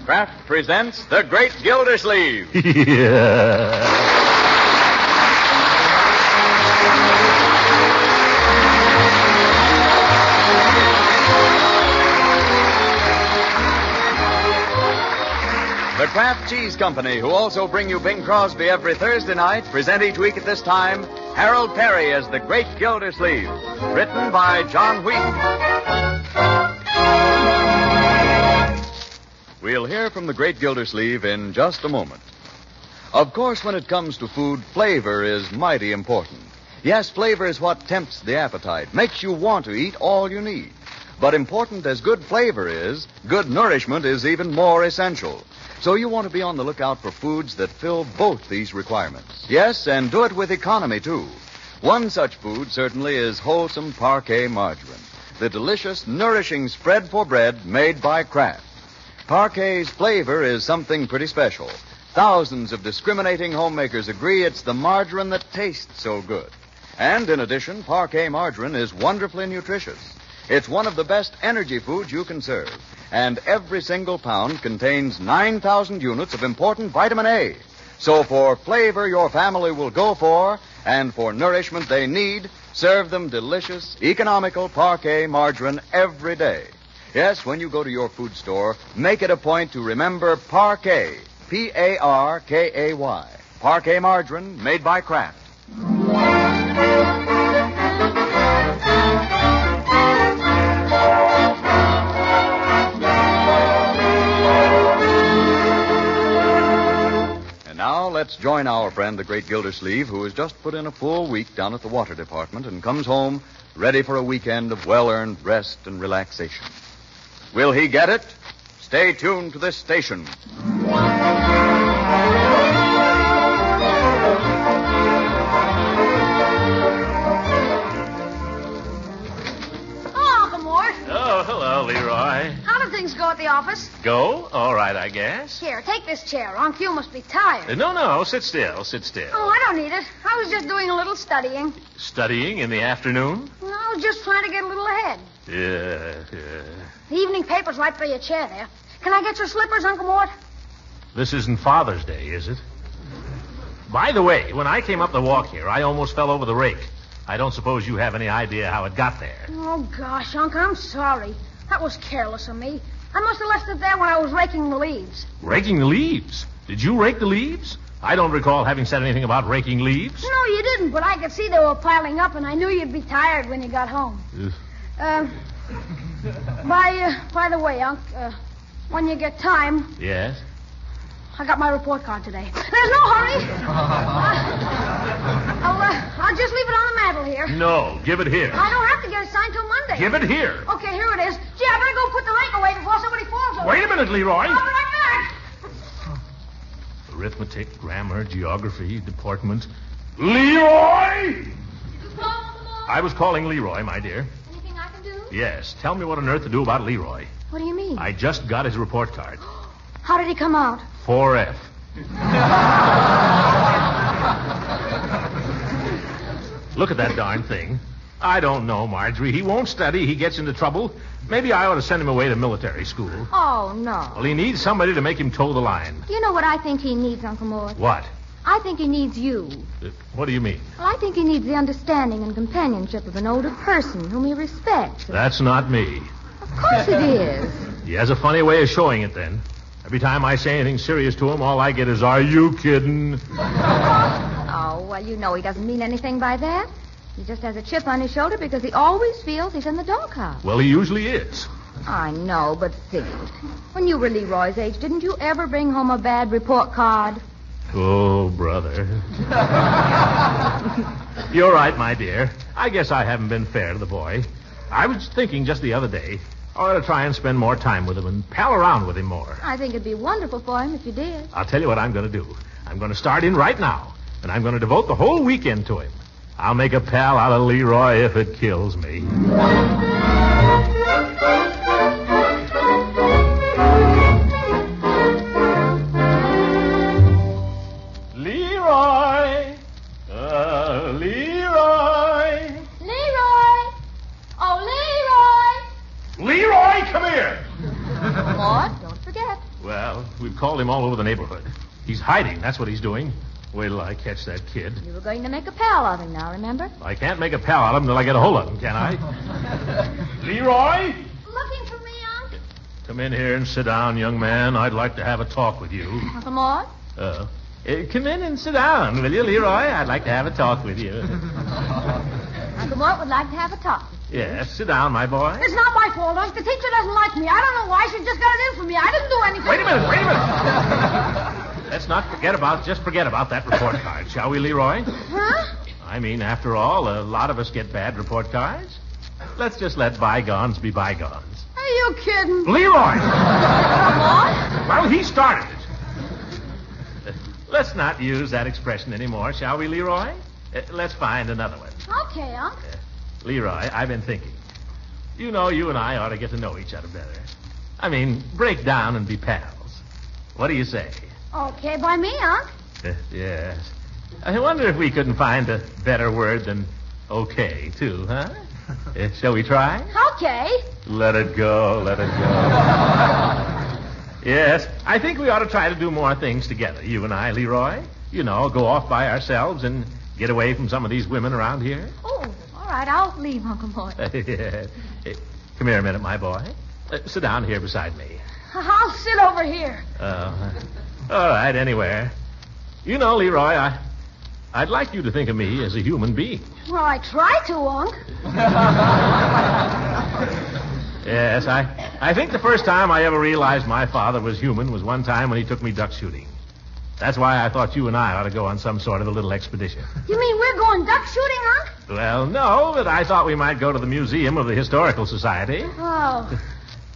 Kraft presents The Great Gildersleeve. Yeah. The Kraft Cheese Company, who also bring you Bing Crosby every Thursday night, present each week at this time Harold Perry as The Great Gildersleeve. Written by John Wheaton. We'll hear from The Great Gildersleeve in just a moment. Of course, when it comes to food, flavor is mighty important. Yes, flavor is what tempts the appetite, makes you want to eat all you need. But important as good flavor is, good nourishment is even more essential. So you want to be on the lookout for foods that fill both these requirements. Yes, and do it with economy, too. One such food certainly is wholesome Parquet margarine, the delicious, nourishing spread for bread made by Kraft. Parquet's flavor is something pretty special. Thousands of discriminating homemakers agree it's the margarine that tastes so good. And in addition, Parquet margarine is wonderfully nutritious. It's one of the best energy foods you can serve. And every single pound contains 9,000 units of important vitamin A. So for flavor your family will go for, and for nourishment they need, serve them delicious, economical Parquet margarine every day. Yes, when you go to your food store, make it a point to remember Parquet, P-A-R-K-A-Y. Parquet margarine made by Kraft. Now, let's join our friend, the Great Gildersleeve, who has just put in a full week down at the water department and comes home ready for a weekend of well-earned rest and relaxation. Will he get it? Stay tuned to this station. Oh, Uncle Mort. Oh, hello, Leroy. How do things go at the office? Go? All right, I guess. Here, take this chair. Unc, you must be tired. No, sit still, sit still. Oh, I don't need it. I was just doing a little studying. Studying in the afternoon? No, I was just trying to get a little ahead. Yeah. The evening paper's right by your chair there. Can I get your slippers, Uncle Mort? This isn't Father's Day, is it? By the way, when I came up the walk here, I almost fell over the rake. I don't suppose you have any idea how it got there. Oh, gosh, Unc, I'm sorry. That was careless of me. I must have left it there when I was raking the leaves. Raking the leaves? Did you rake the leaves? I don't recall having said anything about raking leaves. No, you didn't, but I could see they were piling up, and I knew you'd be tired when you got home. By the way, Unc, when you get time... Yes? I got my report card today. There's no hurry. I'll just leave it on the mantel here. No, give it here. I don't have to get it signed till Monday. Give it here. Okay, here it is. Gee, I better go put the rake away before somebody falls over. Wait a minute, Leroy. I'll be right back. Arithmetic, grammar, geography, deportment. Leroy! I was calling Leroy, my dear. Anything I can do? Yes. Tell me what on earth to do about Leroy. What do you mean? I just got his report card. How did he come out? 4F. Look at that darn thing. I don't know, Marjorie. He won't study. He gets into trouble. Maybe I ought to send him away to military school. Oh, no. Well, he needs somebody to make him toe the line. Do you know what I think he needs, Uncle Mort? What? I think he needs you. What do you mean? Well, I think he needs the understanding and companionship of an older person whom he respects. That's not me. Of course it is. He has a funny way of showing it, then. Every time I say anything serious to him, all I get is, "Are you kidding?" Oh, well, you know he doesn't mean anything by that. He just has a chip on his shoulder because he always feels he's in the doghouse. Well, he usually is. I know, but think. When you were Leroy's age, didn't you ever bring home a bad report card? Oh, brother. You're right, my dear. I guess I haven't been fair to the boy. I was thinking just the other day, I ought to try and spend more time with him and pal around with him more. I think it'd be wonderful for him if you did. I'll tell you what I'm going to do. I'm going to start in right now, and I'm going to devote the whole weekend to him. I'll make a pal out of Leroy if it kills me. Leroy! Leroy! Leroy! Oh, Leroy! Leroy, come here! Mort, don't forget. Well, Well, we've called him all over the neighborhood. He's hiding. That's what he's doing. Wait till I catch that kid. You were going to make a pal of him now, remember? I can't make a pal out of him until I get a hold of him, can I? Leroy? Looking for me, Unc? Come in here and sit down, young man. I'd like to have a talk with you. Uncle Mort? Come in and sit down, will you, Leroy? I'd like to have a talk with you. Uncle Mort would like to have a talk. Yes, sit down, my boy. It's not my fault, Unc. The teacher doesn't like me. I don't know why. She just got it in for me. I didn't do anything. Wait a minute. Let's not forget about that report card, shall we, Leroy? Huh? I mean, after all, a lot of us get bad report cards. Let's just let bygones be bygones. Are you kidding? Leroy! What? Well, he started it. Let's not use that expression anymore, shall we, Leroy? Let's find another one. Okay, Unc. Leroy, I've been thinking. You know, you and I ought to get to know each other better. I mean, break down and be pals. What do you say? Okay by me, Unc. Yes. I wonder if we couldn't find a better word than okay, too, huh? Shall we try? Okay. Let it go. Yes, I think we ought to try to do more things together, you and I, Leroy. You know, go off by ourselves and get away from some of these women around here. Oh, all right, I'll leave, Uncle Mort. Yeah. Come here a minute, my boy. Sit down here beside me. I'll sit over here. All right, anywhere. You know, Leroy, I'd like you to think of me as a human being. Well, I try to, Unc. Yes, I think the first time I ever realized my father was human was one time when he took me duck shooting. That's why I thought you and I ought to go on some sort of a little expedition. You mean we're going duck shooting, Unc? Well, no, but I thought we might go to the Museum of the Historical Society. Oh.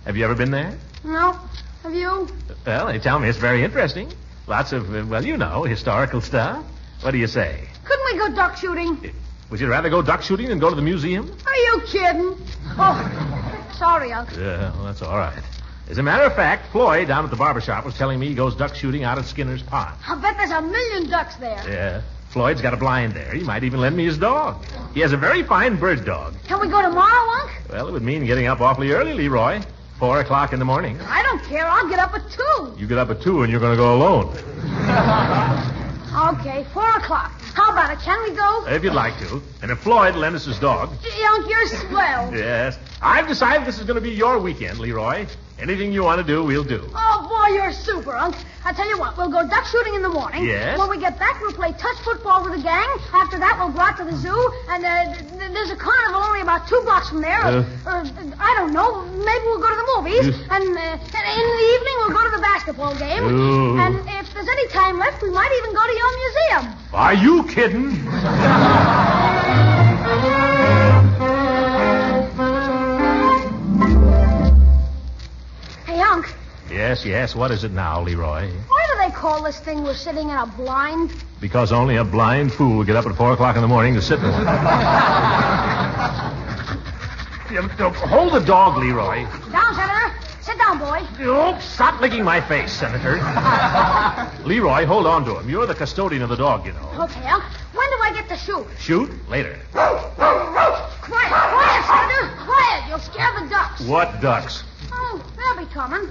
Have you ever been there? No. Have you? Well, they tell me it's very interesting. Lots of, historical stuff. What do you say? Couldn't we go duck shooting? Would you rather go duck shooting than go to the museum? Are you kidding? Oh, sorry, Unc. Yeah, well, that's all right. As a matter of fact, Floyd down at the barber shop was telling me he goes duck shooting out at Skinner's Pond. I'll bet there's 1,000,000 ducks there. Yeah. Floyd's got a blind there. He might even lend me his dog. He has a very fine bird dog. Can we go tomorrow, Unc? Well, it would mean getting up awfully early, Leroy. 4 o'clock in the morning. I don't care. I'll get up at 2. You get up at 2 and you're going to go alone. Okay, 4 o'clock. How about it? Can we go? If you'd like to. And if Floyd lends us his dog. Gee, Unc, you're swell. Yes. I've decided this is going to be your weekend, Leroy. Anything you want to do, we'll do. Oh, boy, you're super, Unc. I tell you what, we'll go duck shooting in the morning. Yes? When we get back, we'll play touch football with the gang. After that, we'll go out to the zoo. And there's a carnival only about 2 blocks from there. Or, I don't know, maybe we'll go to the movies. And in the evening, we'll go to the basketball game. Ooh. And if there's any time left, we might even go to your museum. Are you kidding? Hey, Unc. Yes. What is it now, Leroy? Why do they call this thing we're sitting in a blind? Because only a blind fool would get up at 4 o'clock in the morning to sit in one. Hold the dog, Leroy. Down, Senator. Sit down, boy. Oh, stop licking my face, Senator. Leroy, hold on to him. You're the custodian of the dog, you know. Okay, Unc. When do I get to shoot? Shoot? Later. Quiet, Senator. Quiet. You'll scare the ducks. What ducks? Oh, they'll be coming.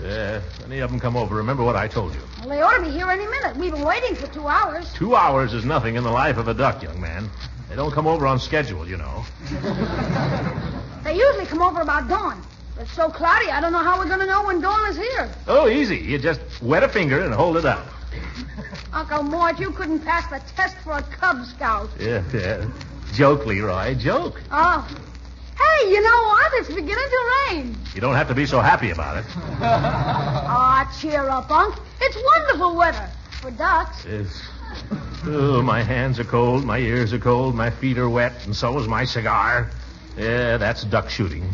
Any of them come over. Remember what I told you. Well, they ought to be here any minute. We've been waiting for 2 hours. 2 hours is nothing in the life of a duck, young man. They don't come over on schedule, you know. They usually come over about dawn. It's so cloudy, I don't know how we're going to know when dawn is here. Oh, easy. You just wet a finger and hold it up. Uncle Mort, you couldn't pass the test for a Cub Scout. Yeah. Joke, Leroy. Joke. Oh. Hey, you know what? It's beginning to rain. You don't have to be so happy about it. Cheer up, Unc. It's wonderful weather for ducks. Yes. Oh, my hands are cold, my ears are cold, my feet are wet, and so is my cigar. Yeah, that's duck shooting.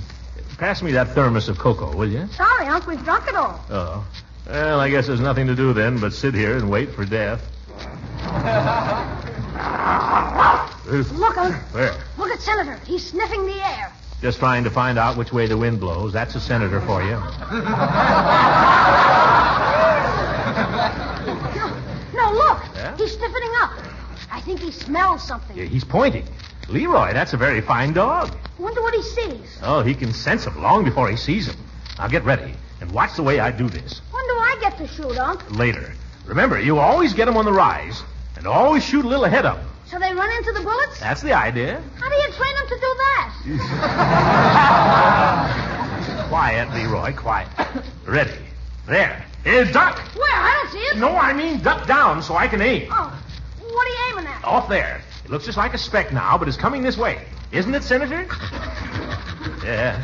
Pass me that thermos of cocoa, will you? Sorry, Unc, we've drunk it all. Oh. Well, I guess there's nothing to do then but sit here and wait for death. Look, Unc. Where? Look at Senator. He's sniffing the air. Just trying to find out which way the wind blows. That's a senator for you. No, look. Yeah? He's stiffening up. I think he smells something. Yeah, he's pointing. Leroy, that's a very fine dog. Wonder what he sees. Oh, he can sense him long before he sees him. Now get ready and watch the way I do this. When do I get get to shoot, Unc? Later. Remember, you always get them on the rise, and always shoot a little ahead of them. So they run into the bullets? That's the idea. How do you train them to do that? Quiet, Leroy, quiet. Ready. There. Here's duck. Where? I don't see it. No, I mean duck down so I can aim. Oh, what are you aiming at? Off there. It looks just like a speck now, but it's coming this way. Isn't it, Senator? Yeah.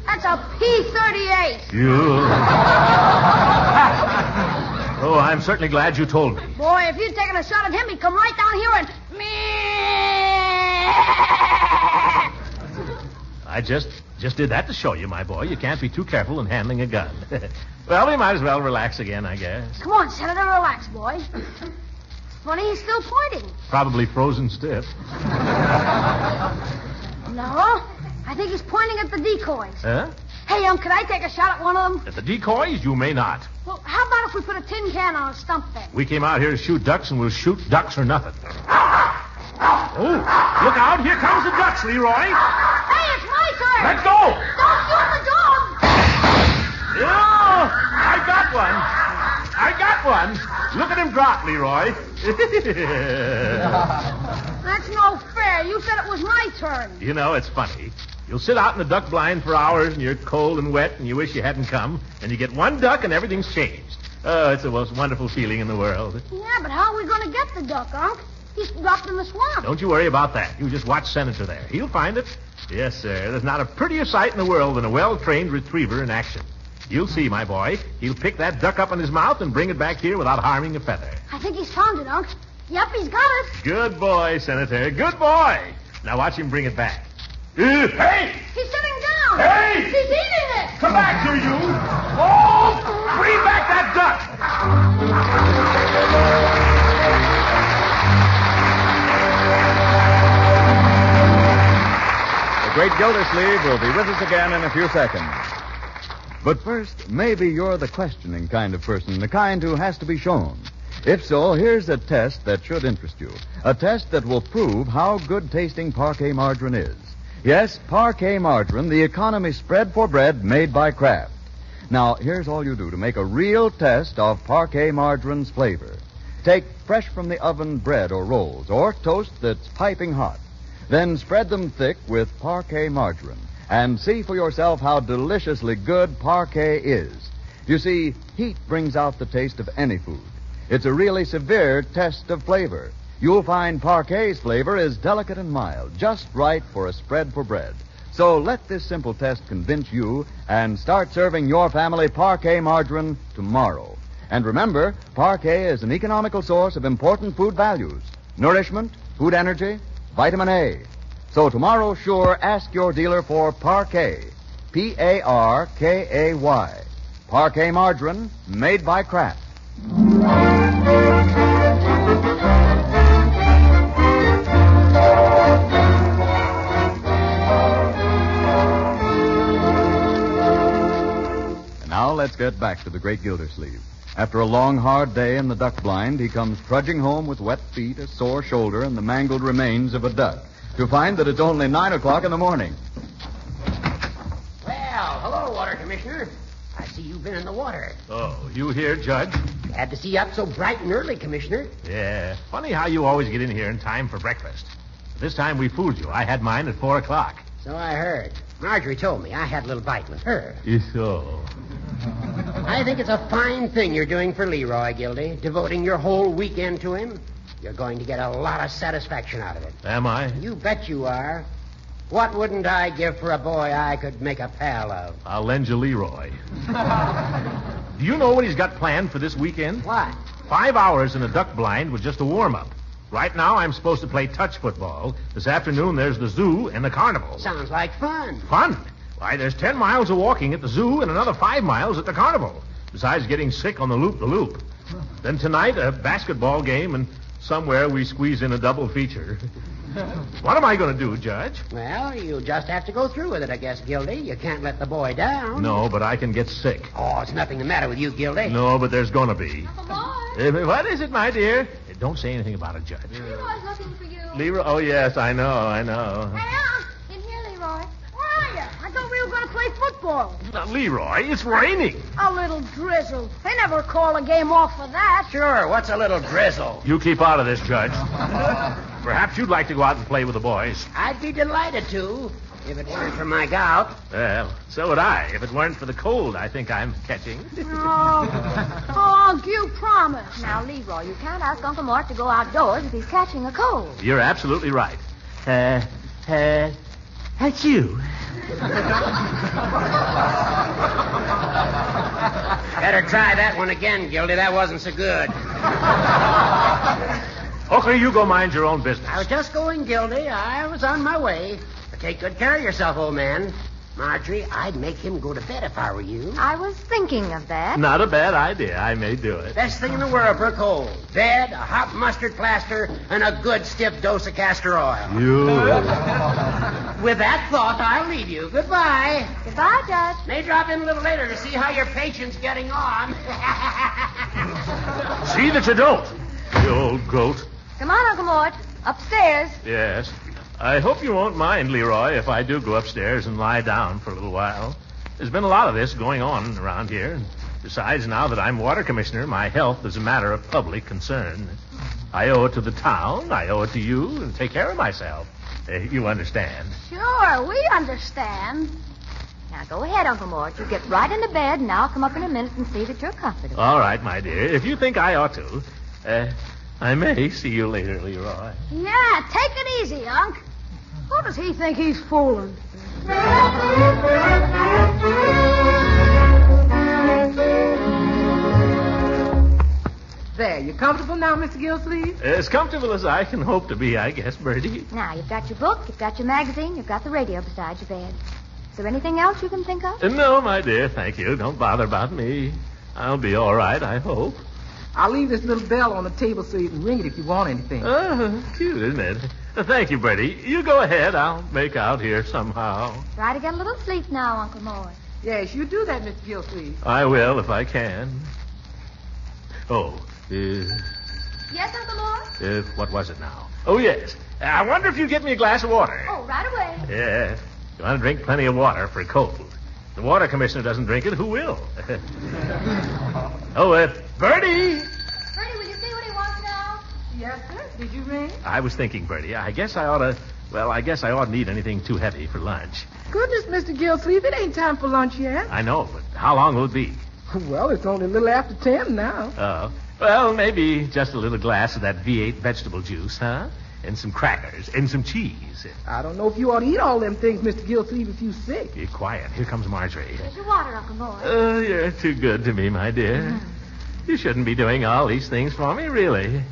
That's a P-38. You. Oh, I'm certainly glad you told me. Boy, if you'd taken a shot at him, he'd come right down here and... I just did that to show you, my boy. You can't be too careful in handling a gun. Well, we might as well relax again, I guess. Come on, Senator, relax, boy. Funny, he's still pointing. Probably frozen stiff. No, I think he's pointing at the decoys. Huh? Hey, could I take a shot at one of them? At the decoys, you may not. Well, how about if we put a tin can on a stump then? We came out here to shoot ducks, and we'll shoot ducks or nothing. Oh, look out. Here comes the ducks, Leroy. Hey, it's my turn. Let go. Don't shoot the dog. Oh, I got one. Look at him drop, Leroy. That's no fair. You said it was my turn. You know, it's funny. You'll sit out in the duck blind for hours, and you're cold and wet, and you wish you hadn't come, and you get one duck, and everything's changed. Oh, it's the most wonderful feeling in the world. Yeah, but how are we going to get the duck, Unc? He's dropped in the swamp. Don't you worry about that. You just watch Senator there. He'll find it. Yes, sir. There's not a prettier sight in the world than a well-trained retriever in action. You'll see, my boy. He'll pick that duck up in his mouth and bring it back here without harming a feather. I think he's found it, Unc. Yep, he's got it. Good boy, Senator. Good boy. Now watch him bring it back. Hey! He's sitting down. Hey! He's eating it. Come back here, you! Oh! Bring back that duck! The great Gildersleeve will be with us again in a few seconds. But first, maybe you're the questioning kind of person, the kind who has to be shown. If so, here's a test that should interest you. A test that will prove how good-tasting Parquet margarine is. Yes, Parquet margarine, the economy spread for bread made by Kraft. Now, here's all you do to make a real test of Parquet margarine's flavor. Take fresh from the oven bread or rolls, or toast that's piping hot. Then spread them thick with Parquet margarine, and see for yourself how deliciously good Parquet is. You see, heat brings out the taste of any food. It's a really severe test of flavor. You'll find Parquet's flavor is delicate and mild, just right for a spread for bread. So let this simple test convince you and start serving your family Parquet margarine tomorrow. And remember, Parquet is an economical source of important food values: nourishment, food energy, vitamin A. So tomorrow, sure, ask your dealer for Parquet. Parkay. Parquet margarine, made by Kraft. Now let's get back to the great Gildersleeve. After a long, hard day in the duck blind, he comes trudging home with wet feet, a sore shoulder, and the mangled remains of a duck, to find that it's only 9 o'clock in the morning. Well, hello, Water Commissioner. I see you've been in the water. Oh, you here, Judge? Glad to see you up so bright and early, Commissioner. Yeah. Funny how you always get in here in time for breakfast. This time we fooled you. I had mine at 4 o'clock. So I heard. Marjorie told me I had a little bite with her. So. I think it's a fine thing you're doing for Leroy, Gildy, devoting your whole weekend to him. You're going to get a lot of satisfaction out of it. Am I? You bet you are. What wouldn't I give for a boy I could make a pal of? I'll lend you Leroy. Do you know what he's got planned for this weekend? What? 5 hours in a duck blind with just a warm-up. Right now, I'm supposed to play touch football. This afternoon, there's the zoo and the carnival. Sounds like fun. Fun? Why, there's 10 miles of walking at the zoo and another 5 miles at the carnival, besides getting sick on the loop-the-loop. Then tonight, a basketball game, and somewhere we squeeze in a double feature. What am I going to do, Judge? Well, you just have to go through with it, I guess, Gildy. You can't let the boy down. No, but I can get sick. Oh, it's nothing the matter with you, Gildy. No, but there's going to be. Uncle Boy. What is it, my dear? Don't say anything about it, Judge. Leroy's looking for you. Leroy? Oh, yes, I know. Hey, in here, Leroy. Where are you? I thought we were going to play football. football. Now, Leroy, it's raining. A little drizzle. They never call a game off for that. Sure, what's a little drizzle? You keep out of this, Judge. Perhaps you'd like to go out and play with the boys. I'd be delighted to, if it weren't for my gout. Well, so would I. If it weren't for the cold I think I'm catching. Oh, you promise. Now, Leroy, you can't ask Uncle Mort to go outdoors if he's catching a cold. You're absolutely right. That's you. Better try that one again, Gildy. That wasn't so good. Okay, you go mind your own business. I was just going, Gildy. I was on my way. But take good care of yourself, old man. Marjorie, I'd make him go to bed if I were you. I was thinking of that. Not a bad idea. I may do it. Best thing in the world for a cold. Bed, a hot mustard plaster, and a good stiff dose of castor oil. You. With that thought, I'll leave you. Goodbye. Goodbye, Judge. May drop in a little later to see how your patient's getting on. See that you don't, you old goat. Come on, Uncle Mort. Upstairs. Yes. I hope you won't mind, Leroy, if I do go upstairs and lie down for a little while. There's been a lot of this going on around here. Besides, now that I'm water commissioner, my health is a matter of public concern. I owe it to the town, I owe it to you, and take care of myself. You understand. Sure, we understand. Now, go ahead, Uncle Mort. You get right into bed, and I'll come up in a minute and see that you're comfortable. All right, my dear. If you think I ought to, I may see you later, Leroy. Yeah, take it easy, Unc. Who does he think he's fooling? There, you comfortable now, Mr. Gildersleeve? As comfortable as I can hope to be, I guess, Bertie. Now, you've got your book, you've got your magazine, you've got the radio beside your bed. Is there anything else you can think of? No, my dear, thank you. Don't bother about me. I'll be all right, I hope. I'll leave this little bell on the table so you can ring it if you want anything. Oh, cute, isn't it? Thank you, Bertie. You go ahead. I'll make out here somehow. Try to get a little sleep now, Uncle Mort. Yes, you do that, Mr. Gildersleeve. I will if I can. Oh, Yes, Uncle Mort? what was it now? Oh, yes. I wonder if you'd get me a glass of water. Oh, right away. Yes. You want to drink plenty of water for a cold. The water commissioner doesn't drink it. Who will? Bertie! Bertie, will you see what he wants now? Yes, sir. Did you ring? I was thinking, Bertie, I guess I oughtn't eat anything too heavy for lunch. Goodness, Mr. Gildersleeve, it ain't time for lunch yet. I know, but how long will it be? Well, it's only a little after 10 now. Oh. Well, maybe just a little glass of that V8 vegetable juice, huh? And some crackers and some cheese. I don't know if you ought to eat all them things, Mr. Gildersleeve, if you're sick. Be quiet. Here comes Marjorie. Here's your water, Uncle Mort. You're too good to me, my dear. You shouldn't be doing all these things for me, really.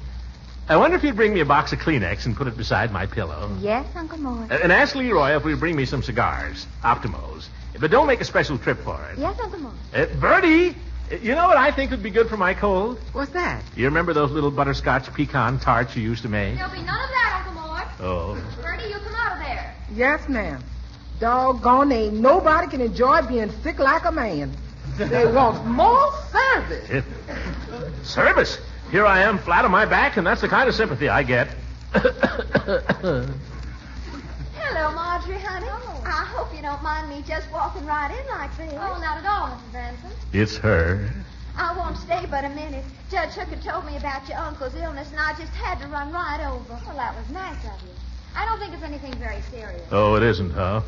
I wonder if you'd bring me a box of Kleenex and put it beside my pillow. Yes, Uncle Mort. And ask Leroy if he'll bring me some cigars, Optimos. But don't make a special trip for it. Yes, Uncle Mort. Bertie, you know what I think would be good for my cold? What's that? You remember those little butterscotch pecan tarts you used to make? There'll be none of that, Uncle Mort. Oh. Bertie, you come out of there. Yes, ma'am. Doggone, ain't nobody can enjoy being sick like a man. They want more service. Service? Here I am, flat on my back, and that's the kind of sympathy I get. Hello, Marjorie, honey. Oh. I hope you don't mind me just walking right in like this. Oh, not at all, Mrs. Benson. It's her. I won't stay but a minute. Judge Hooker told me about your uncle's illness, and I just had to run right over. Well, that was nice of you. I don't think it's anything very serious. Oh, it isn't, huh?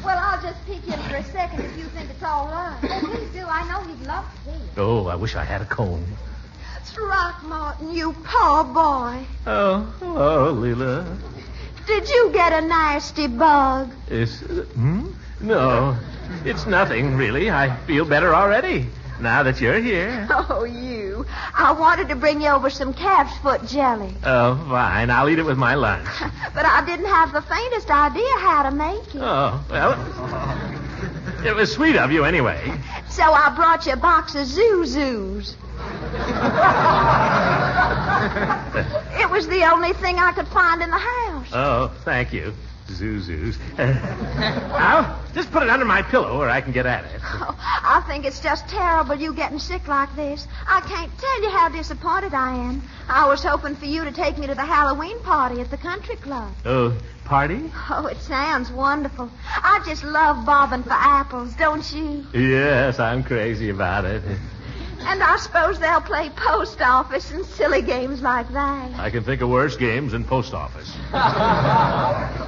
Well, I'll just peek in for a second if you think it's all right. Oh, please do. I know he'd love to see you. Oh, I wish I had a comb. Throckmorton, you poor boy. Oh, hello, Leela. Did you get a nasty bug? No, it's nothing, really. I feel better already, now that you're here. Oh, you. I wanted to bring you over some calf's foot jelly. Oh, fine. I'll eat it with my lunch. But I didn't have the faintest idea how to make it. Oh, well, it was sweet of you anyway. So I brought you a box of Zuzus. It was the only thing I could find in the house. Oh, thank you. Zuzus. I'll just put it under my pillow where I can get at it. Oh, I think it's just terrible you getting sick like this. I can't tell you how disappointed I am. I was hoping for you to take me to the Halloween party at the country club. Oh, party? Oh, it sounds wonderful. I just love bobbing for apples, don't you? Yes, I'm crazy about it. And I suppose they'll play post office and silly games like that. I can think of worse games than post office.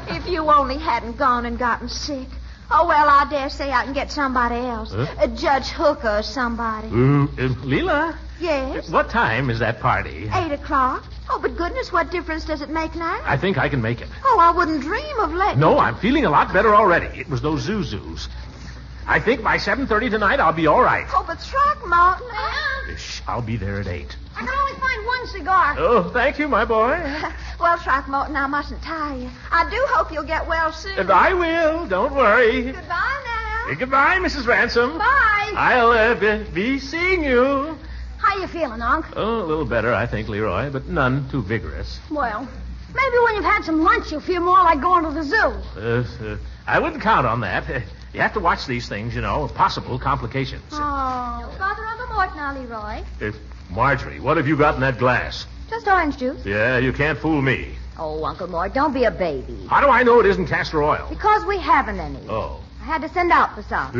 If you only hadn't gone and gotten sick. Oh, well, I dare say I can get somebody else. Huh? Judge Hooker or somebody. Leela? Yes? What time is that party? 8:00. Oh, but goodness, what difference does it make now? I think I can make it. Oh, I wouldn't dream of letting... No, I'm feeling a lot better already. It was those Zuzus. I think by 7:30 tonight I'll be all right. Oh, but Throckmorton... Shh, I'll be there at 8. I can only find one cigar. Oh, thank you, my boy. Well, Throckmorton, I mustn't tire you. I do hope you'll get well soon. And I will. Don't worry. Goodbye now. Goodbye, Mrs. Ransom. Bye. I'll be seeing you. How you feeling, Unc? Oh, a little better, I think, Leroy, but none too vigorous. Well, maybe when you've had some lunch, you'll feel more like going to the zoo. I wouldn't count on that. You have to watch these things, you know, possible complications. Oh. No bother on the mort now, Leroy. Marjorie, what have you got in that glass? Just orange juice. Yeah, you can't fool me. Oh, Uncle Mort, don't be a baby. How do I know it isn't castor oil? Because we haven't any. Oh. I had to send out for some.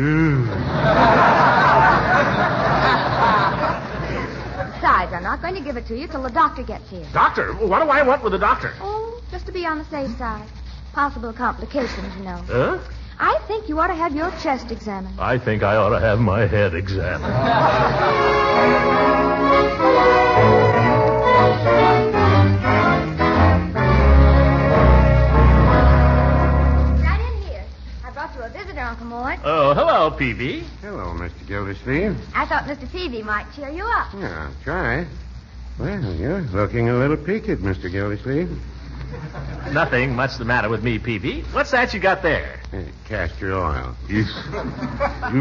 Besides, I'm not going to give it to you till the doctor gets here. Doctor? What do I want with the doctor? Oh, just to be on the safe side. Possible complications, you know. Huh? I think you ought to have your chest examined. I think I ought to have my head examined. Right in here. I brought you a visitor, Uncle Mort. Oh, hello, Peavy. Hello, Mr. Gildersleeve. I thought Mr. Peavy might cheer you up. Yeah, I'll try. Well, you're looking a little peaked, Mr. Gildersleeve. Nothing much the matter with me, Peavy. What's that you got there? Castor oil. You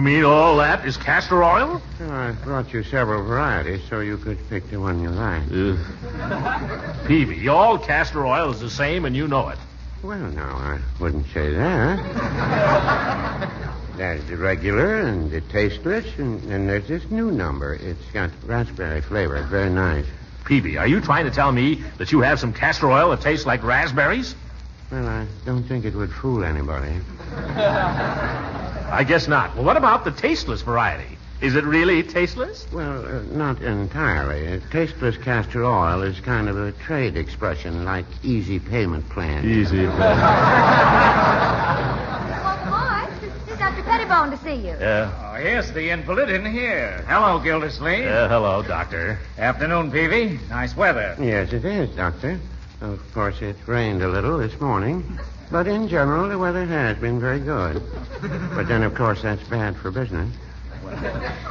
mean all that is castor oil? Well, I brought you several varieties so you could pick the one you like. Peavy, all castor oil is the same and you know it. Well, no, I wouldn't say that. There's the regular and the tasteless, and there's this new number. It's got raspberry flavor. It's very nice. Peavy, are you trying to tell me that you have some castor oil that tastes like raspberries? Well, I don't think it would fool anybody. I guess not. Well, what about the tasteless variety? Is it really tasteless? Well, not entirely. Tasteless castor oil is kind of a trade expression, like easy payment plan. Easy. Uncle Mort, this is Dr. Pettibone to see you. Yeah. Oh, here's the invalid in here. Hello, Gildersleeve. Hello, Doctor. Afternoon, Peavy. Nice weather. Yes, it is, Doctor. Of course, it rained a little this morning. But in general, the weather has been very good. But then, of course, that's bad for business.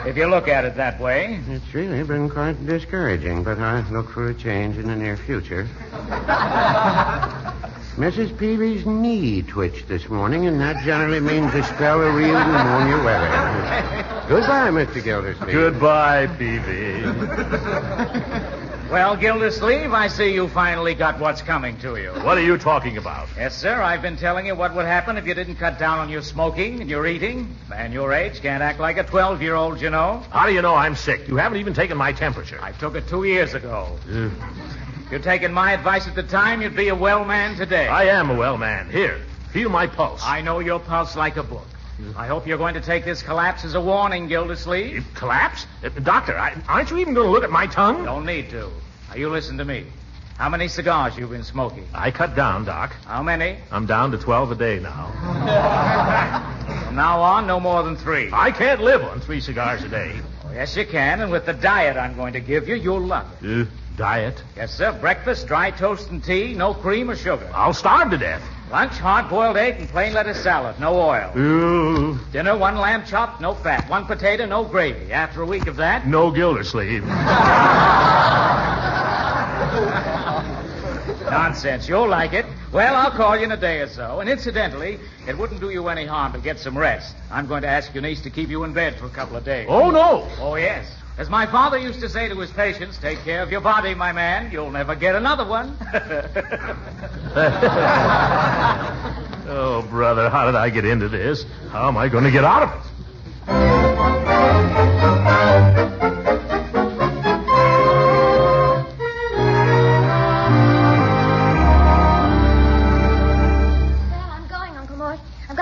If you look at it that way. It's really been quite discouraging, but I look for a change in the near future. Mrs. Peavy's knee twitched this morning, and that generally means a spell of real pneumonia weather. Goodbye, Mr. Gildersleeve. Goodbye, Peavy. Well, Gildersleeve, I see you finally got what's coming to you. What are you talking about? Yes, sir. I've been telling you what would happen if you didn't cut down on your smoking and your eating. Man your age can't act like a 12-year-old, you know. How do you know I'm sick? You haven't even taken my temperature. I took it 2 years ago. If you'd taken my advice at the time, you'd be a well man today. I am a well man. Here, feel my pulse. I know your pulse like a book. I hope you're going to take this collapse as a warning, Gildersleeve. Collapse? Doctor, aren't you even going to look at my tongue? Don't need to. Now, you listen to me. How many cigars you've been smoking? I cut down, Doc. How many? I'm down to 12 a day now. From now on, no more than 3. I can't live on 3 cigars a day. Oh, yes, you can, and with the diet I'm going to give you, you'll love it. Diet? Yes, sir. Breakfast, dry toast and tea, no cream or sugar. I'll starve to death. Lunch, hard-boiled egg and plain lettuce salad, no oil. Dinner, 1 lamb chop, no fat. 1 potato, no gravy. After a week of that... No Gildersleeve. Nonsense. You'll like it. Well, I'll call you in a day or so. And incidentally, it wouldn't do you any harm to get some rest. I'm going to ask your niece to keep you in bed for a couple of days. Oh, no. Oh, yes. As my father used to say to his patients, take care of your body, my man. You'll never get another one. Oh, brother, how did I get into this? How am I going to get out of it?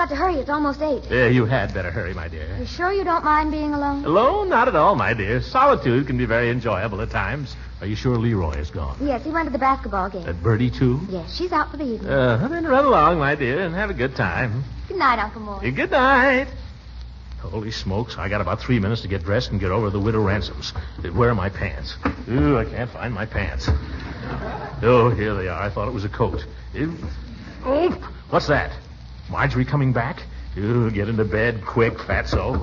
To hurry, it's almost 8. You had better hurry, my dear. You sure you don't mind being alone? Alone? Not at all, my dear. Solitude can be very enjoyable at times. Are you sure Leroy is gone? Yes, he went to the basketball game. Bertie, too? Yes, she's out for the evening. Then run along, my dear, and have a good time. Good night, Uncle Mort. Good night. Holy smokes, I got about 3 minutes to get dressed and get over to the Widow Ransom's. Where are my pants? Ooh, I can't find my pants. Oh, here they are. I thought it was a coat. Oh, what's that? Marjorie coming back? Ooh, get into bed quick, fatso.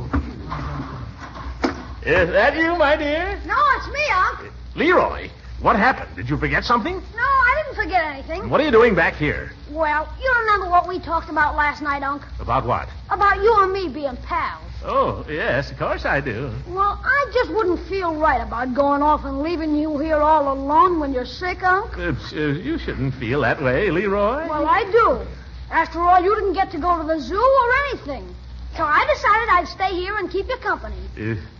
Is that you, my dear? No, it's me, Unc. Leroy, what happened? Did you forget something? No, I didn't forget anything. What are you doing back here? Well, you remember what we talked about last night, Unc? About what? About you and me being pals. Oh, yes, of course I do. Well, I just wouldn't feel right about going off and leaving you here all alone when you're sick, Unc. You shouldn't feel that way, Leroy. Well, I do. After all, you didn't get to go to the zoo or anything. So I decided I'd stay here and keep you company.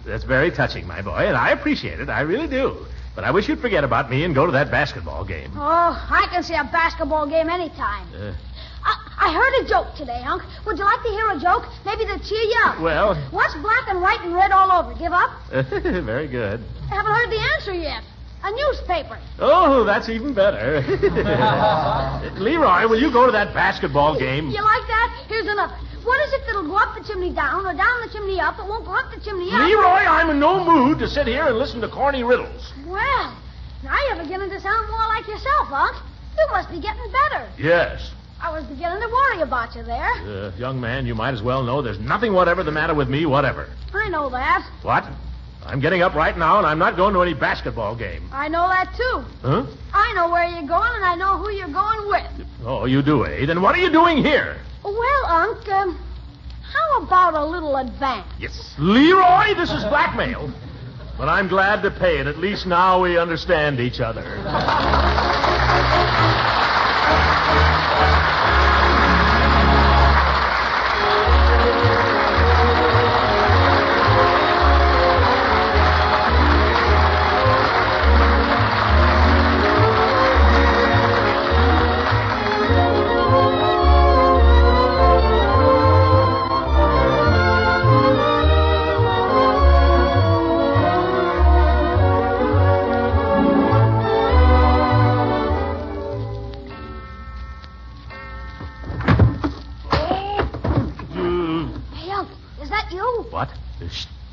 That's very touching, my boy, and I appreciate it. I really do. But I wish you'd forget about me and go to that basketball game. Oh, I can see a basketball game anytime. I heard a joke today, Unc. Would you like to hear a joke? Maybe to cheer you up. Well... What's black and white and red all over? Give up? Very good. I haven't heard the answer yet. A newspaper. Oh, that's even better. Leroy, will you go to that basketball game? You like that? Here's another. What is it that'll go up the chimney down or down the chimney up that won't go up the chimney up? Leroy, I'm in no mood to sit here and listen to corny riddles. Well, now you're beginning to sound more like yourself, Unc. You must be getting better. Yes. I was beginning to worry about you there. Young man, you might as well know there's nothing whatever the matter with me, whatever. I know that. What? I'm getting up right now, and I'm not going to any basketball game. I know that, too. Huh? I know where you're going, and I know who you're going with. Oh, you do, eh? Then what are you doing here? Well, Unc, how about a little advance? Yes. Leroy, this is blackmail. But I'm glad to pay it. At least now we understand each other.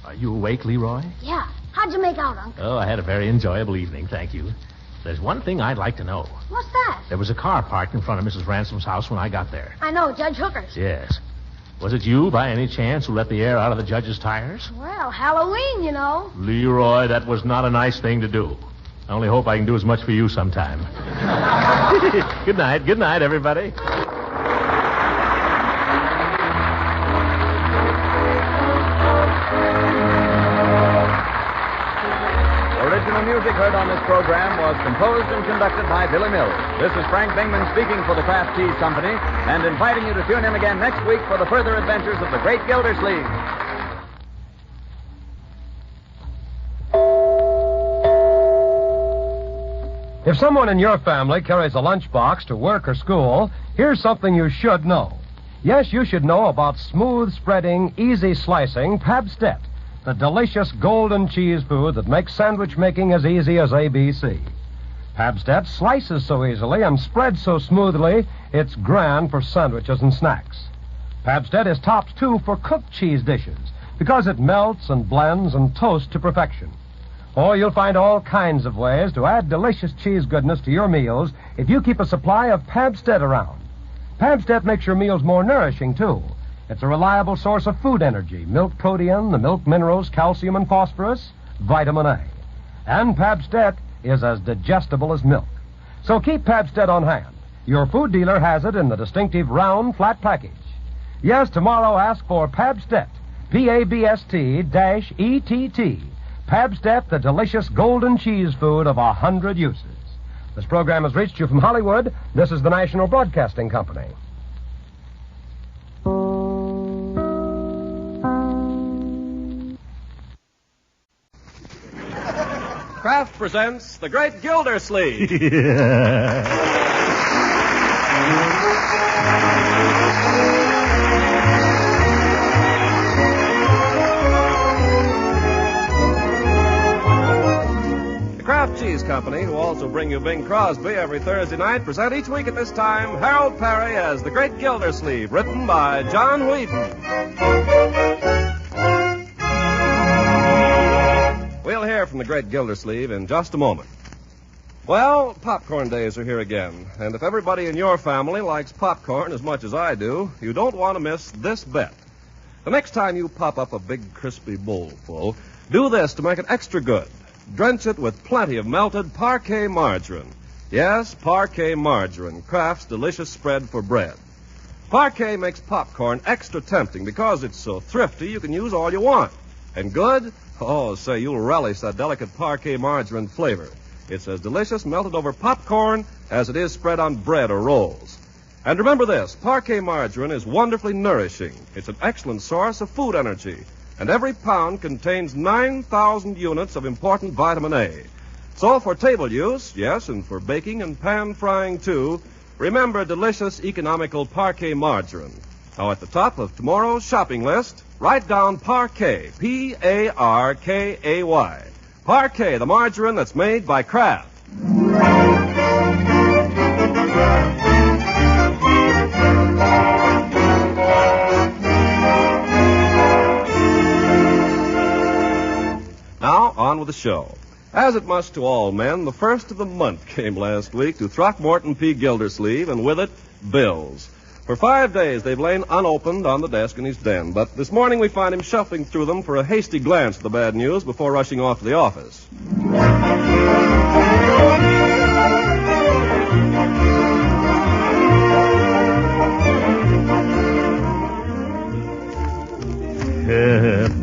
Are you awake, Leroy? Yeah. How'd you make out, Unc? Oh, I had a very enjoyable evening, thank you. There's one thing I'd like to know. What's that? There was a car parked in front of Mrs. Ransom's house when I got there. I know, Judge Hooker's. Yes. Was it you, by any chance, who let the air out of the judge's tires? Well, Halloween, you know. Leroy, that was not a nice thing to do. I only hope I can do as much for you sometime. Good night, everybody. Original music heard on this program was composed and conducted by Billy Mills. This is Frank Bingman speaking for the Kraft Cheese Company and inviting you to tune in again next week for the further adventures of the great Gildersleeve. If someone in your family carries a lunchbox to work or school, here's something you should know. Yes, you should know about smooth spreading, easy slicing Pabstet, the delicious golden cheese food that makes sandwich making as easy as ABC. Pabstet slices so easily and spreads so smoothly, it's grand for sandwiches and snacks. Pabstet is topped, too, for cooked cheese dishes because it melts and blends and toasts to perfection. Or you'll find all kinds of ways to add delicious cheese goodness to your meals if you keep a supply of Pabstet around. Pabstet makes your meals more nourishing, too. It's a reliable source of food energy, milk protein, the milk minerals, calcium and phosphorus, vitamin A. And Pabstet is as digestible as milk. So keep Pabstet on hand. Your food dealer has it in the distinctive round, flat package. Yes, tomorrow ask for Pabstet, Pabst-ETT. Pabstet, the delicious golden cheese food of 100 uses. This program has reached you from Hollywood. This is the National Broadcasting Company. Kraft presents The Great Gildersleeve. The Kraft Cheese Company, who also bring you Bing Crosby every Thursday night, present each week at this time Harold Perry as The Great Gildersleeve, written by John Whedon. We'll hear from the great Gildersleeve in just a moment. Well, popcorn days are here again, and if everybody in your family likes popcorn as much as I do, you don't want to miss this bet. The next time you pop up a big crispy bowl full, do this to make it extra good. Drench it with plenty of melted Parquet margarine. Yes, Parquet margarine, Kraft's delicious spread for bread. Parquet makes popcorn extra tempting because it's so thrifty you can use all you want. And good? Oh, say, you'll relish that delicate Parquet margarine flavor. It's as delicious melted over popcorn as it is spread on bread or rolls. And remember this, Parquet margarine is wonderfully nourishing. It's an excellent source of food energy. And every pound contains 9,000 units of important vitamin A. So for table use, yes, and for baking and pan frying too, remember delicious, economical Parquet margarine. Now, at the top of tomorrow's shopping list, write down Parquet, P-A-R-K-A-Y. Parquet, the margarine that's made by Kraft. Now, on with the show. As it must to all men, the first of the month came last week to Throckmorton P. Gildersleeve, and with it, bills. For 5 days, they've lain unopened on the desk in his den, but this morning we find him shuffling through them for a hasty glance at the bad news before rushing off to the office.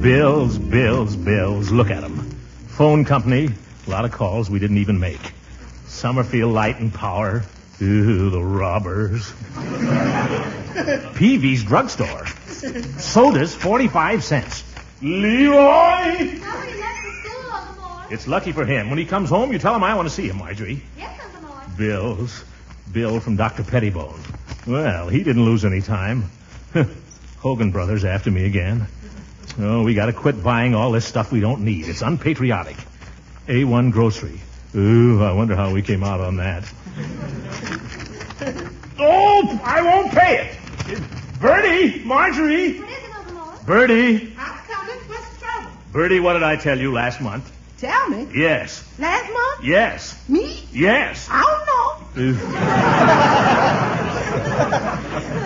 Bills. Look at them. Phone company, a lot of calls we didn't even make. Summerfield Light and Power. Ooh, the robbers. Peavy's drugstore. Sodas, 45 cents. Leroy! It's lucky for him. When he comes home, you tell him I want to see him, Marjorie. Yes, Uncle Mort. Bills. Bill from Dr. Pettibone. Well, he didn't lose any time. Hogan Brothers after me again. Oh, we got to quit buying all this stuff we don't need. It's unpatriotic. A1 grocery. Ooh, I wonder how we came out on that. Oh, I won't pay it. Bertie, Marjorie. What is it, Uncle Mort? Bertie. I'm coming. What's the trouble? Bertie, what did I tell you last month? Tell me. Yes. Last month? Yes. Me? Yes. I don't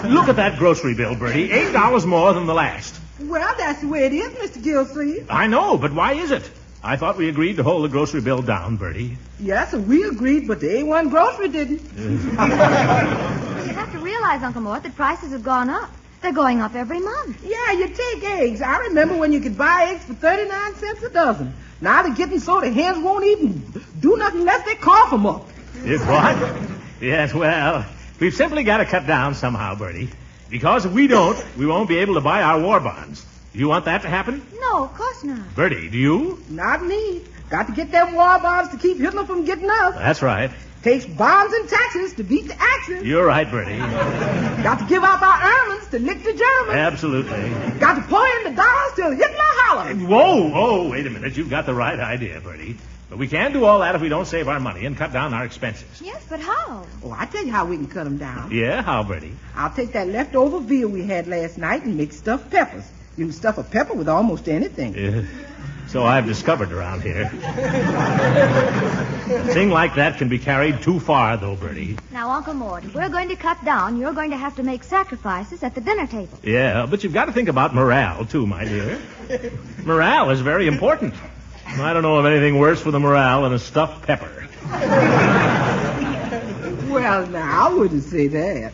know. Look at that grocery bill, Bertie. $8 more than the last. Well, that's the way it is, Mr. Gildersleeve. I know, but why is it? I thought we agreed to hold the grocery bill down, Bertie. Yes, sir, we agreed, but the A1 grocery didn't. You have to realize, Uncle Mort, that prices have gone up. They're going up every month. Yeah, you take eggs. I remember when you could buy eggs for 39 cents a dozen. Now they're getting so the hens won't even do nothing unless they cough them up. What? Yes, well, we've simply got to cut down somehow, Bertie. Because if we don't, we won't be able to buy our war bonds. Do you want that to happen? No, of course not. Bertie, do you? Not me. Got to get them war bonds to keep Hitler from getting us. That's right. Takes bonds and taxes to beat the Axis. You're right, Bertie. Got to give up our ermines to lick the Germans. Absolutely. Got to pour in the dollars till Hitler hollers. Whoa, wait a minute. You've got the right idea, Bertie. But we can't do all that if we don't save our money and cut down our expenses. Yes, but how? Oh, I tell you how we can cut them down. Yeah, how, Bertie? I'll take that leftover veal we had last night and make stuffed peppers. You can stuff a pepper with almost anything. Yeah. So I've discovered around here. A thing like that can be carried too far, though, Bertie. Now, Uncle Mort, if we're going to cut down, you're going to have to make sacrifices at the dinner table. Yeah, but you've got to think about morale, too, my dear. Morale is very important. I don't know of anything worse for the morale than a stuffed pepper. Well, now, I wouldn't say that.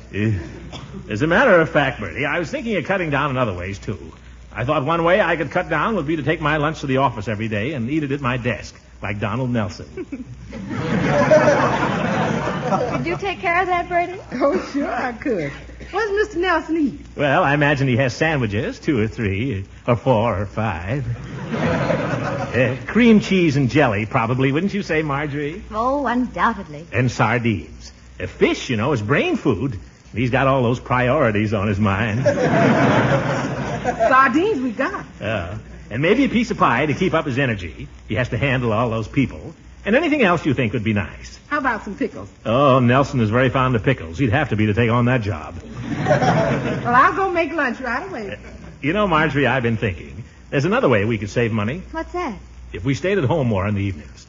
As a matter of fact, Bertie, I was thinking of cutting down in other ways, too. I thought one way I could cut down would be to take my lunch to the office every day and eat it at my desk, like Donald Nelson. Could you take care of that, Bertie? Oh, sure I could. What does Mr. Nelson eat? Well, I imagine he has sandwiches, 2 or 3, or 4 or 5. Cream cheese and jelly, probably, wouldn't you say, Marjorie? Oh, undoubtedly. And sardines. Fish, is brain food. He's got all those priorities on his mind. Sardines we got. And maybe a piece of pie to keep up his energy. He has to handle all those people. And anything else you think would be nice. How about some pickles? Oh, Nelson is very fond of pickles. He'd have to be to take on that job. Well, I'll go make lunch right away. Marjorie, I've been thinking. There's another way we could save money. What's that? If we stayed at home more in the evenings.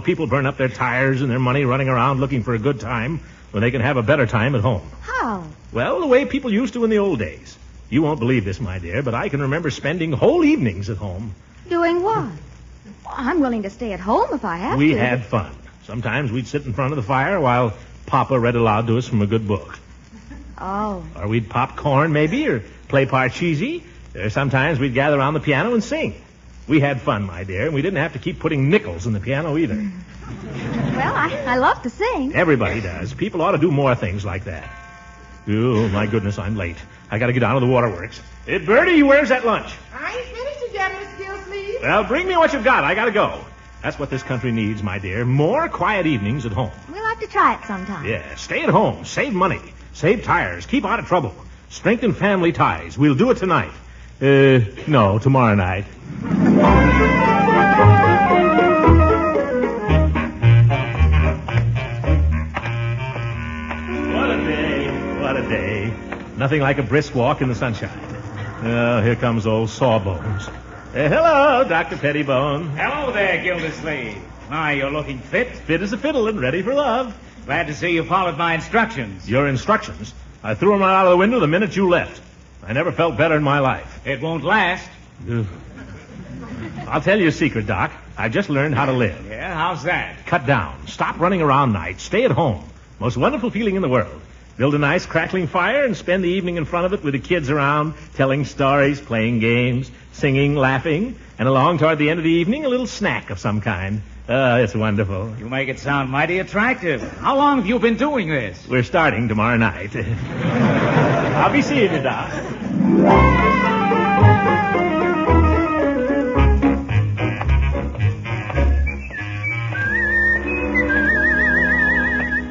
People burn up their tires and their money running around looking for a good time when they can have a better time at home. How? Well, the way people used to in the old days. You won't believe this, my dear, but I can remember spending whole evenings at home. Doing what? Well, I'm willing to stay at home if I have to. We had fun. Sometimes we'd sit in front of the fire while Papa read aloud to us from a good book. Oh. Or we'd pop corn, maybe, or play Parcheesi. Or sometimes we'd gather around the piano and sing. We had fun, my dear, and we didn't have to keep putting nickels in the piano either. Well, I love to sing. Everybody does. People ought to do more things like that. Oh, my goodness, I'm late. I got to get down to the waterworks. Hey, Bertie, where's that lunch? I ain't finished it yet, Miss Gildersleeve. Well, bring me what you've got. I got to go. That's what this country needs, my dear. More quiet evenings at home. We'll have to try it sometime. Yeah, stay at home. Save money. Save tires. Keep out of trouble. Strengthen family ties. We'll do it tonight. No, tomorrow night. What a day. Nothing like a brisk walk in the sunshine. Oh, here comes old Sawbones. Hello, Dr. Pettibone. Hello there, Gildersleeve. My, you're looking fit. Fit as a fiddle and ready for love. Glad to see you followed my instructions. Your instructions? I threw them right out of the window the minute you left. I never felt better in my life. It won't last. I'll tell you a secret, Doc. I've just learned how to live. Yeah, how's that? Cut down. Stop running around nights. Stay at home. Most wonderful feeling in the world. Build a nice crackling fire and spend the evening in front of it with the kids around, telling stories, playing games, singing, laughing, and along toward the end of the evening, a little snack of some kind. It's wonderful. You make it sound mighty attractive. How long have you been doing this? We're starting tomorrow night. I'll be seeing you, Doc.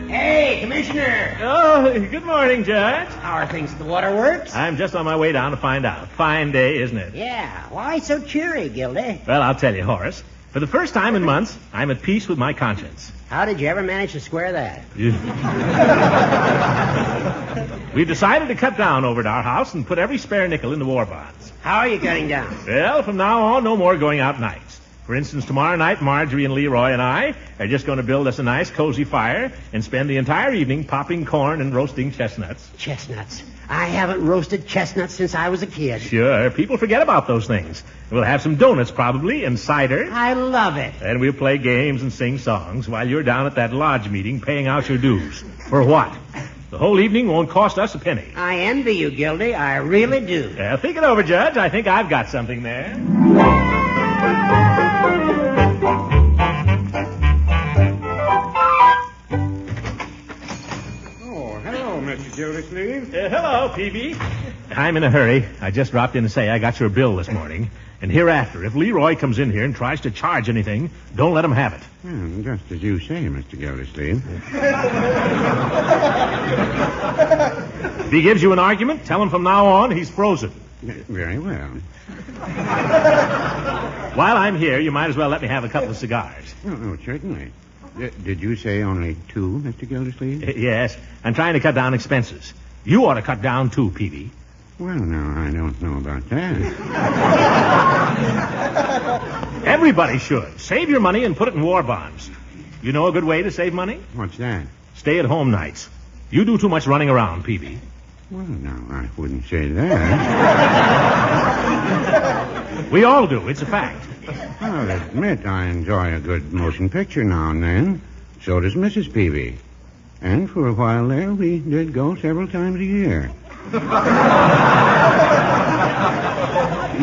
Hey, Commissioner. Oh, good morning, Judge. How are things at the waterworks? I'm just on my way down to find out. Fine day, isn't it? Yeah. Why so cheery, Gildy? Well, I'll tell you, Horace. For the first time in months, I'm at peace with my conscience. How did you ever manage to square that? We've decided to cut down over at our house and put every spare nickel into war bonds. How are you cutting down? Well, from now on, no more going out nights. For instance, tomorrow night, Marjorie and Leroy and I are just going to build us a nice, cozy fire and spend the entire evening popping corn and roasting chestnuts. Chestnuts. I haven't roasted chestnuts since I was a kid. Sure, people forget about those things. We'll have some donuts, probably, and cider. I love it. And we'll play games and sing songs while you're down at that lodge meeting paying out your dues. For what? The whole evening won't cost us a penny. I envy you, Gildy. I really do. Think it over, Judge. I think I've got something there. Mr. Gildersleeve. Hello, Peavy. I'm in a hurry. I just dropped in to say I got your bill this morning. And hereafter, if Leroy comes in here and tries to charge anything, don't let him have it. Well, just as you say, Mr. Gildersleeve. If he gives you an argument, tell him from now on he's frozen. Very well. While I'm here, you might as well let me have a couple of cigars. Oh, certainly. Did you say only two, Mr. Gildersleeve? Yes. I'm trying to cut down expenses. You ought to cut down, too, Peavy. Well, now, I don't know about that. Everybody should. Save your money and put it in war bonds. You know a good way to save money? What's that? Stay at home nights. You do too much running around, Peavy. Well, no, I wouldn't say that. We all do. It's a fact. I'll admit I enjoy a good motion picture now and then. So does Mrs. Peavy. And for a while there, we did go several times a year.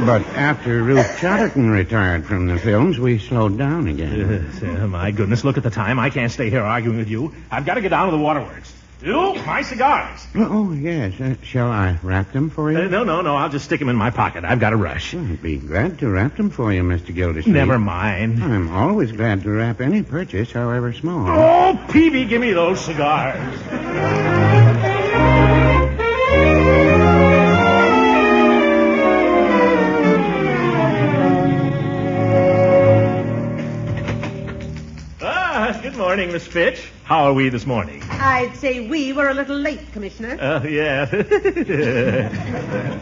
But after Ruth Chatterton retired from the films, we slowed down again. My goodness, look at the time. I can't stay here arguing with you. I've got to get down to the waterworks. You, my cigars. Oh, yes. Shall I wrap them for you? No. I'll just stick them in my pocket. I've got a rush. I'd be glad to wrap them for you, Mr. Gildersleeve. Never mind. I'm always glad to wrap any purchase, however small. Oh, Peavy, give me those cigars. Good morning, Miss Fitch. How are we this morning? I'd say we were a little late, Commissioner. Yeah.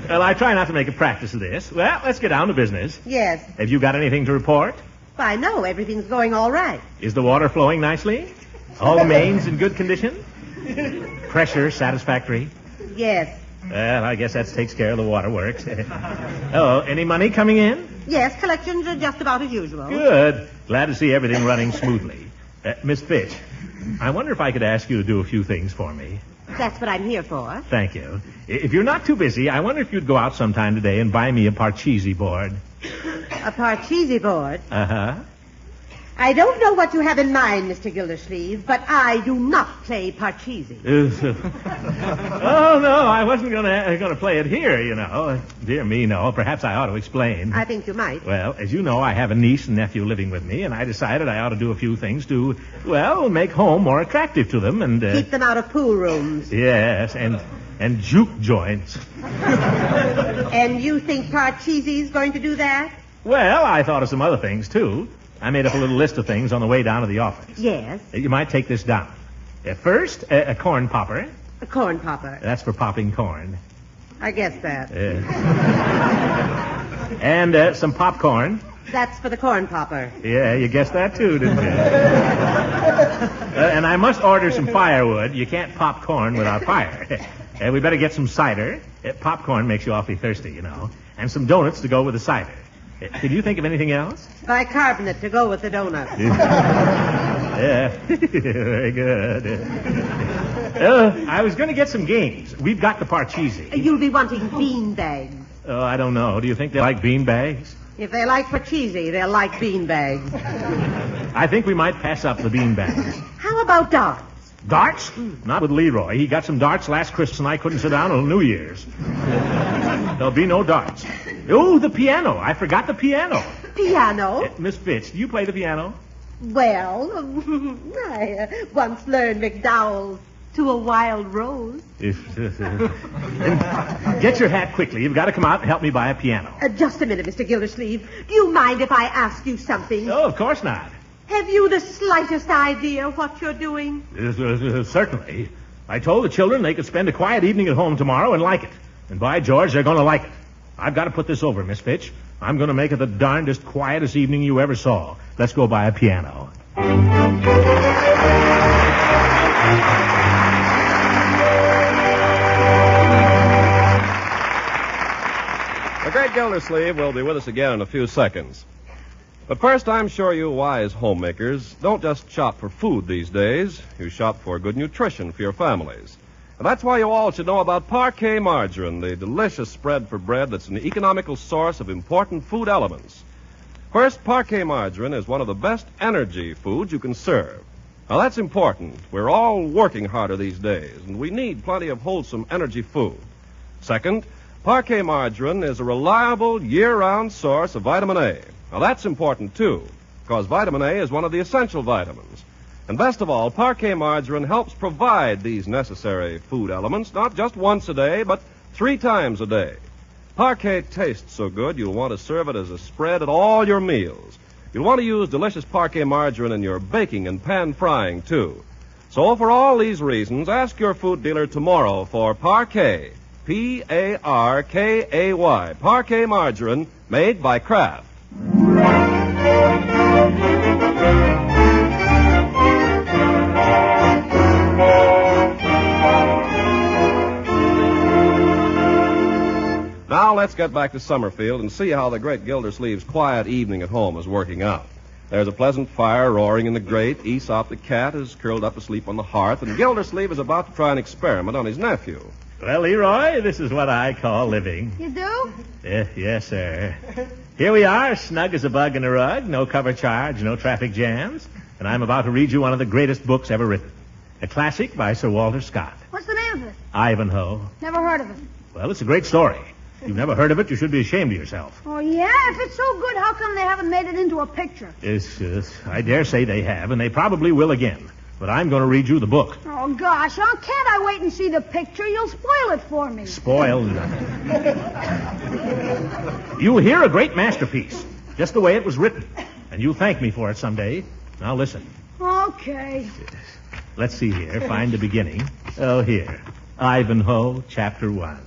Well, I try not to make a practice of this. Well, let's get down to business. Yes. Have you got anything to report? Why, no, everything's going all right. Is the water flowing nicely? All the mains in good condition? Pressure satisfactory? Yes. Well, I guess that takes care of the waterworks. Oh, any money coming in? Yes, collections are just about as usual. Good. Glad to see everything running smoothly. Miss Fitch, I wonder if I could ask you to do a few things for me. That's what I'm here for. Thank you. If you're not too busy, I wonder if you'd go out sometime today and buy me a Parcheesi board. A Parcheesi board? Uh-huh. I don't know what you have in mind, Mr. Gildersleeve, but I do not play Parcheesi. Oh, no, I wasn't going to play it here, you know. Dear me, no. Perhaps I ought to explain. I think you might. Well, as you know, I have a niece and nephew living with me, and I decided I ought to do a few things to, well, make home more attractive to them and... Keep them out of pool rooms. Yes, and juke joints. And you think Parcheesi's going to do that? Well, I thought of some other things, too. I made up a little list of things on the way down to the office. Yes. You might take this down. First, a corn popper. A corn popper. That's for popping corn. I guess that. And some popcorn. That's for the corn popper. Yeah, you guessed that too, didn't you? And I must order some firewood. You can't pop corn without fire. We better get some cider. Popcorn makes you awfully thirsty, you know. And some donuts to go with the cider. Can you think of anything else? Bicarbonate to go with the donuts. Yeah, very good. I was going to get some games. We've got the Parcheesi. You'll be wanting bean bags. Oh, I don't know. Do you think they like bean bags? If they like Parcheesi, they'll like bean bags. I think we might pass up the bean bags. How about darts? Darts? Not with Leroy. He got some darts last Christmas and I couldn't sit down until New Year's. There'll be no darts. Oh, the piano. I forgot the piano. Piano? Miss Fitch, do you play the piano? Well, I once learned McDowell's To a Wild Rose. Get your hat quickly. You've got to come out and help me buy a piano. Just a minute, Mr. Gildersleeve. Do you mind if I ask you something? Oh, of course not. Have you the slightest idea what you're doing? Certainly. I told the children they could spend a quiet evening at home tomorrow and like it. And by George, they're going to like it. I've got to put this over, Miss Fitch. I'm going to make it the darndest quietest evening you ever saw. Let's go buy a piano. The great Gildersleeve will be with us again in a few seconds. But first, I'm sure you wise homemakers don't just shop for food these days. You shop for good nutrition for your families. And that's why you all should know about Parquet margarine, the delicious spread for bread that's an economical source of important food elements. First, Parquet margarine is one of the best energy foods you can serve. Now, that's important. We're all working harder these days, and we need plenty of wholesome energy food. Second, Parquet margarine is a reliable year-round source of vitamin A. Now, that's important, too, because vitamin A is one of the essential vitamins. And best of all, Parquet margarine helps provide these necessary food elements not just once a day, but 3 times a day. Parquet tastes so good, you'll want to serve it as a spread at all your meals. You'll want to use delicious Parquet margarine in your baking and pan frying, too. So for all these reasons, ask your food dealer tomorrow for Parquet, Parkay, Parquet margarine, made by Kraft. Now let's get back to Summerfield and see how the great Gildersleeve's quiet evening at home is working out. There's a pleasant fire roaring in the grate. Aesop the cat is curled up asleep on the hearth, and Gildersleeve is about to try an experiment on his nephew. Well, Leroy, this is what I call living. You do? Yes, sir. Here we are, snug as a bug in a rug, no cover charge, no traffic jams, and I'm about to read you one of the greatest books ever written. A classic by Sir Walter Scott. What's the name of it? Ivanhoe. Never heard of it. Well, it's a great story. If you've never heard of it, you should be ashamed of yourself. Oh, yeah? If it's so good, how come they haven't made it into a picture? Yes, I dare say they have, and they probably will again. But I'm going to read you the book. Oh, gosh, Unc, can't I wait and see the picture? You'll spoil it for me. Spoil nothing. You'll hear a great masterpiece, just the way it was written. And you'll thank me for it someday. Now listen. Okay. Let's see here. Find the beginning. Oh, here. Ivanhoe, Chapter 1.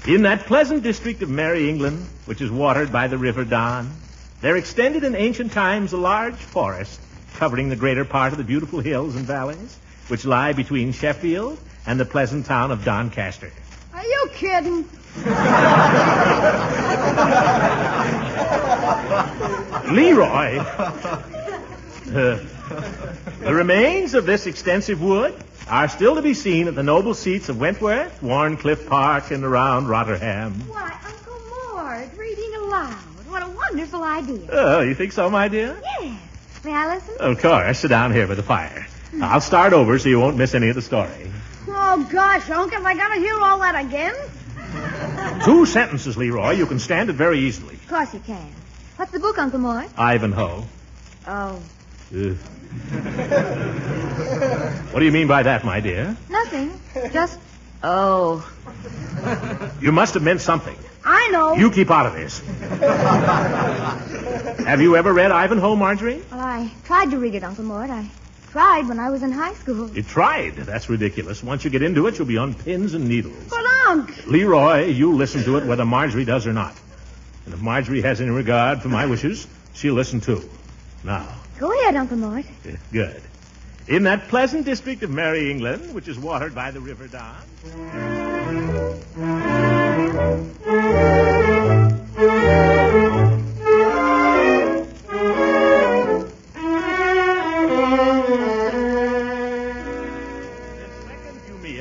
In that pleasant district of Merry England, which is watered by the River Don, there extended in ancient times a large forest covering the greater part of the beautiful hills and valleys which lie between Sheffield and the pleasant town of Doncaster. Are you kidding? Leroy! The remains of this extensive wood are still to be seen at the noble seats of Wentworth, Warncliffe Park, and around Rotherham. Why, Uncle Mort, reading aloud. What a wonderful idea. Oh, you think so, my dear? Yes. May I listen? Of course. Sit down here by the fire. I'll start over so you won't miss any of the story. Oh, gosh, Unc, have I got to hear all that again? 2 sentences, Leroy. You can stand it very easily. Of course you can. What's the book, Uncle Mort? Ivanhoe. Oh. What do you mean by that, my dear? Nothing. Just... Oh. You must have meant something. I know. You keep out of this. Have you ever read Ivanhoe, Marjorie? Well, I tried to read it, Uncle Mort. I tried when I was in high school. You tried? That's ridiculous. Once you get into it, you'll be on pins and needles. But, Unc... Leroy, you listen to it whether Marjorie does or not. And if Marjorie has any regard for my wishes, she'll listen too. Now... Go ahead, Uncle Mort. Good. In that pleasant district of Merry England, which is watered by the River Don...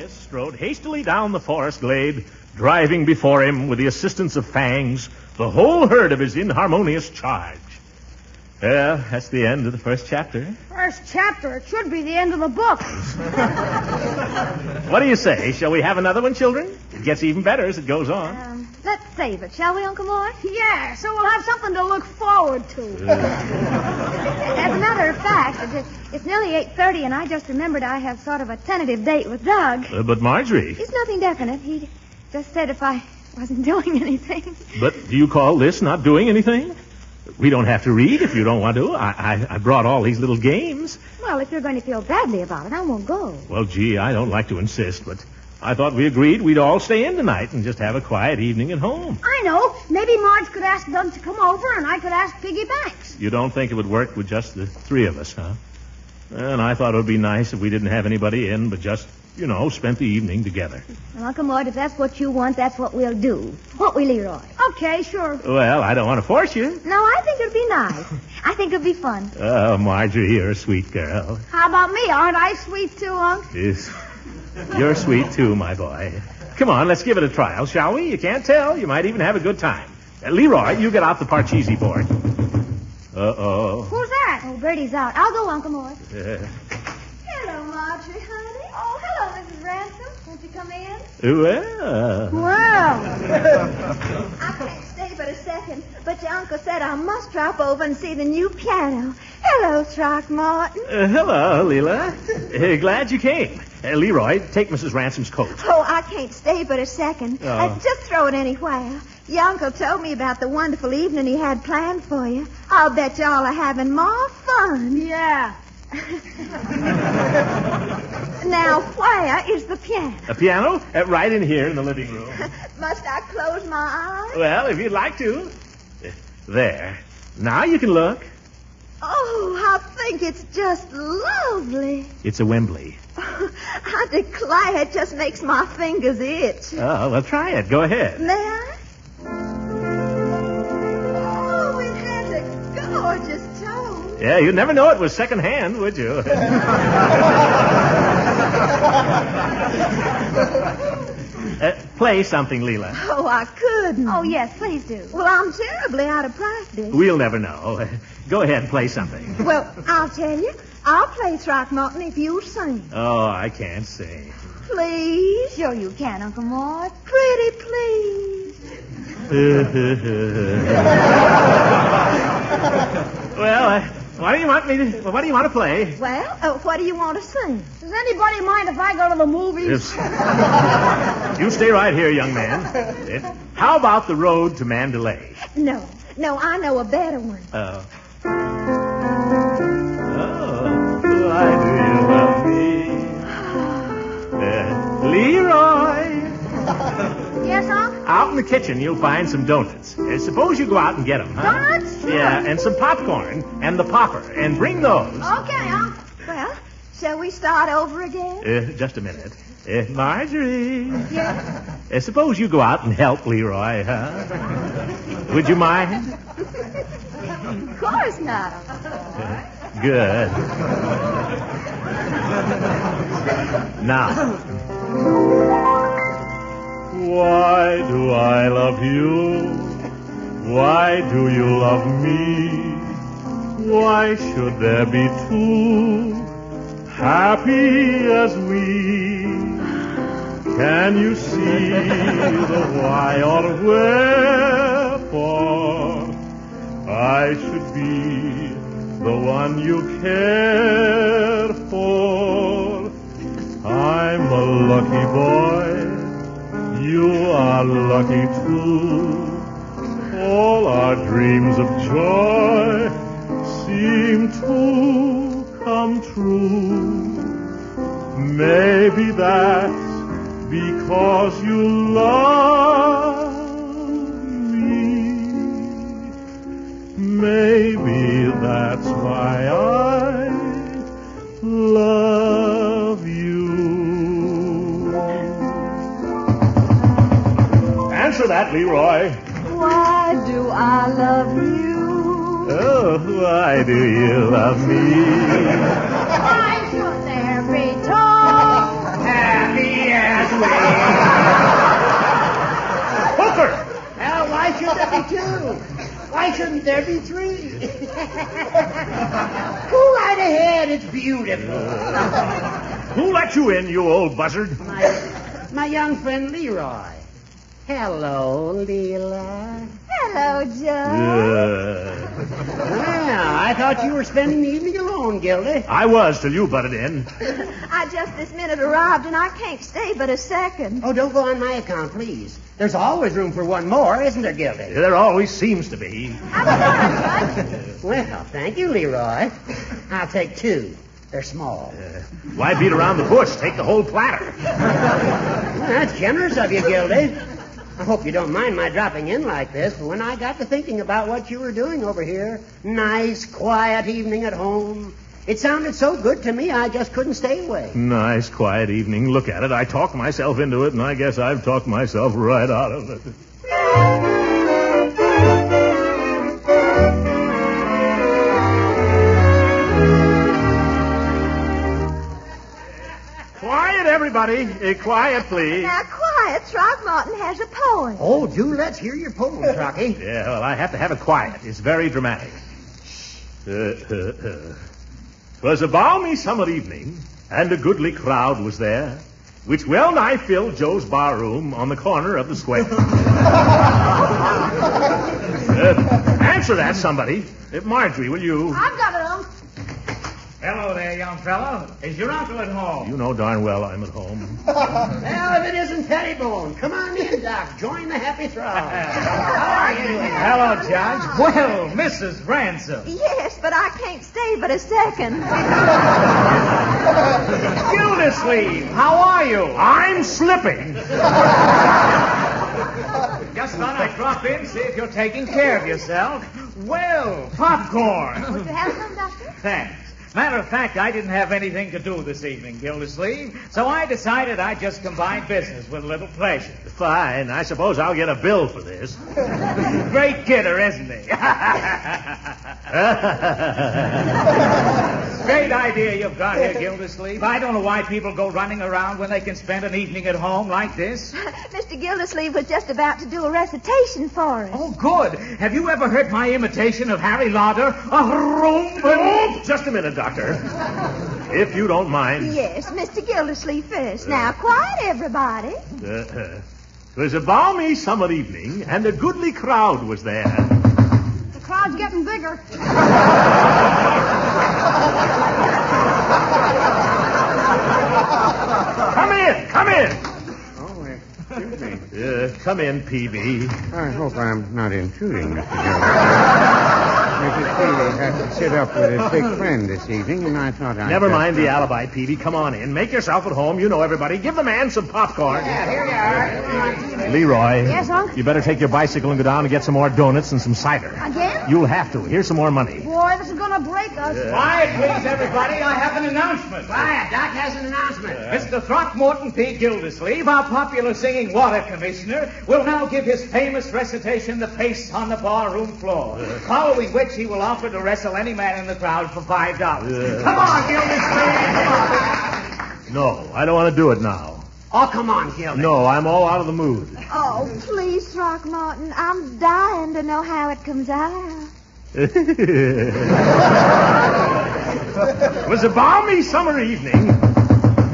strode hastily down the forest glade, driving before him, with the assistance of Fangs, the whole herd of his inharmonious charge. Well, that's the end of the first chapter. First chapter? It should be the end of the book. What do you say? Shall we have another one, children? It gets even better as it goes on. Let's save it, shall we, Uncle Mort? Yeah, so we'll have something to look forward to. As a matter of fact, it's nearly 8:30, and I just remembered I have sort of a tentative date with Doug. But Marjorie... It's nothing definite. He just said if I wasn't doing anything. But do you call this not doing anything? We don't have to read if you don't want to. I brought all these little games. Well, if you're going to feel badly about it, I won't go. Well, gee, I don't like to insist, but I thought we agreed we'd all stay in tonight and just have a quiet evening at home. I know. Maybe Marge could ask Doug to come over, and I could ask Piggy Banks. You don't think it would work with just the 3 of us, huh? And I thought it would be nice if we didn't have anybody in, but just, spent the evening together. Well, Uncle Mort, if that's what you want, that's what we'll do. Won't we, Leroy? Okay, sure. Well, I don't want to force you. No, I think it'd be nice. I think it'd be fun. Oh, Marjorie, you're a sweet girl. How about me? Aren't I sweet too, Unc? Yes. You're sweet too, my boy. Come on, let's give it a trial, shall we? You can't tell. You might even have a good time. Leroy, you get out the Parcheesi board. Uh-oh. Who's that? Oh, Bertie's out. I'll go, Uncle Mort. Hello, Marjorie, honey. Oh, hello, Mrs. Ransom. Won't you come in? Well. I can't stay but a second, but your uncle said I must drop over and see the new piano. Hello, Throckmorton. Hello, Leela. Glad you came. Leroy, take Mrs. Ransom's coat. Oh, I can't stay but a second. Oh. Just throw it anywhere. Your uncle told me about the wonderful evening he had planned for you. I'll bet y'all are having more fun. Yeah. Now, where is the piano? A piano? Right in here in the living room. Must I close my eyes? Well, if you'd like to. There. Now you can look. Oh, I think it's just lovely. It's a Wembley. I declare it just makes my fingers itch. Oh, well, try it. Go ahead. May I? Oh, it has a gorgeous tone. Yeah, you'd never know it was secondhand, would you? Play something, Leela. Oh, I couldn't. Oh, yes, please do. Well, I'm terribly out of practice. We'll never know. Go ahead, play something. Well, I'll tell you. I'll play Throckmorton if you'll sing. Oh, I can't sing. Please? Sure you can, Uncle Mort. Pretty please. Well, what do you want to play? Well, what do you want to sing? Does anybody mind if I go to the movies? You stay right here, young man. How about The Road to Mandalay? No, I know a better one. Oh, why do you love me? Leroy! Yes, Unc? Out in the kitchen, you'll find some donuts. Suppose you go out and get them, huh? Donuts? Sure. Yeah, and some popcorn and the popper, and bring those. Okay, Unc. Well, shall we start over again? Just a minute. Marjorie. Yes? Suppose you go out and help Leroy, huh? Would you mind? Of course not. Good. Now. Why do I love you? Why do you love me? Why should there be two happy as we? Can you see the why or wherefore I should be the one you care for? I'm a lucky boy. You are lucky too. All our dreams of joy seem to come true. Maybe that's because you love me. Maybe that's why I love you. Answer that, Leroy. Why do I love you? Oh, why do you love me? Why should there be two Happy as we. Hooker! Well, why should there be two? Why shouldn't there be three? Go right ahead. It's beautiful. Who let you in, you old buzzard? My young friend Leroy. Hello, Leela. Hello, Joe. Well, I thought you were spending the evening alone, Gildy. I was till you butted in. I just this minute arrived, and I can't stay but a second. Oh, don't go on my account, please. There's always room for one more, isn't there, Gildy? There always seems to be. Well, thank you, Leroy. I'll take two. They're small. Why beat around the bush? Take the whole platter. Well, that's generous of you, Gildy. I hope you don't mind my dropping in like this, but when I got to thinking about what you were doing over here, nice, quiet evening at home, it sounded so good to me I just couldn't stay away. Nice, quiet evening. Look at it. I talked myself into it, and I guess I've talked myself right out of it. Quiet, everybody. Quiet, please. Now, quiet. Throckmorton has a poem. Oh, do let's hear your poem, Rocky. Yeah, well, I have to have it quiet. It's very dramatic. 'Twas a balmy summer evening, and a goodly crowd was there, which well nigh filled Joe's barroom on the corner of the square. Answer that, somebody. Marjorie, will you? I've got it, Unc. Hello there, young fellow. Is your uncle at home? You know darn well I'm at home. Well, if it isn't Pettibone, come on in, Doc. Join the happy throng. How are you doing? Hello, Judge. Well, Mrs. Ransom. Yes, but I can't stay but a second. Gildersleeve, how are you? I'm slipping. Just thought I'd drop in, see if you're taking care of yourself. Well, popcorn. Would you have some, Doctor? Thanks. Matter of fact, I didn't have anything to do this evening, Gildersleeve, so I decided I'd just combine business with a little pleasure. Fine. I suppose I'll get a bill for this. Great kidder, isn't he? Great idea you've got here, Gildersleeve. I don't know why people go running around when they can spend an evening at home like this. Mr. Gildersleeve was just about to do a recitation for us. Oh, good. Have you ever heard my imitation of Harry Lauder? Oh, just a minute, Doctor. If you don't mind. Yes, Mr. Gildersleeve first. Now, quiet, everybody. It was a balmy summer evening, and a goodly crowd was there. The crowd's getting bigger. Come in. Oh, excuse me. Come in, Peavy. I hope I'm not intruding, Mr. Gildersleeve. Mrs. Peavy had to sit up with a sick friend this evening, and I thought I'd... Never mind the alibi, Peavy. Come on in. Make yourself at home. You know everybody. Give the man some popcorn. Yeah, here you are. Leroy. Yes, Unc? You better take your bicycle and go down and get some more donuts and some cider. Again? You'll have to. Here's some more money. Boy, this is going to break us. Quiet, please, everybody. I have an announcement. Quiet, Doc has an announcement. Mr. Throckmorton P. Gildersleeve, our popular singing water commissioner, will now give his famous recitation, The Pace on the Barroom Floor, following which he will offer to wrestle any man in the crowd for $5. Come on, Gildersleeve, come on. No, I don't want to do it now. Oh, come on, Gildy. No, I'm all out of the mood. Oh, please, Throckmorton. I'm dying to know how it comes out. It was a balmy summer evening.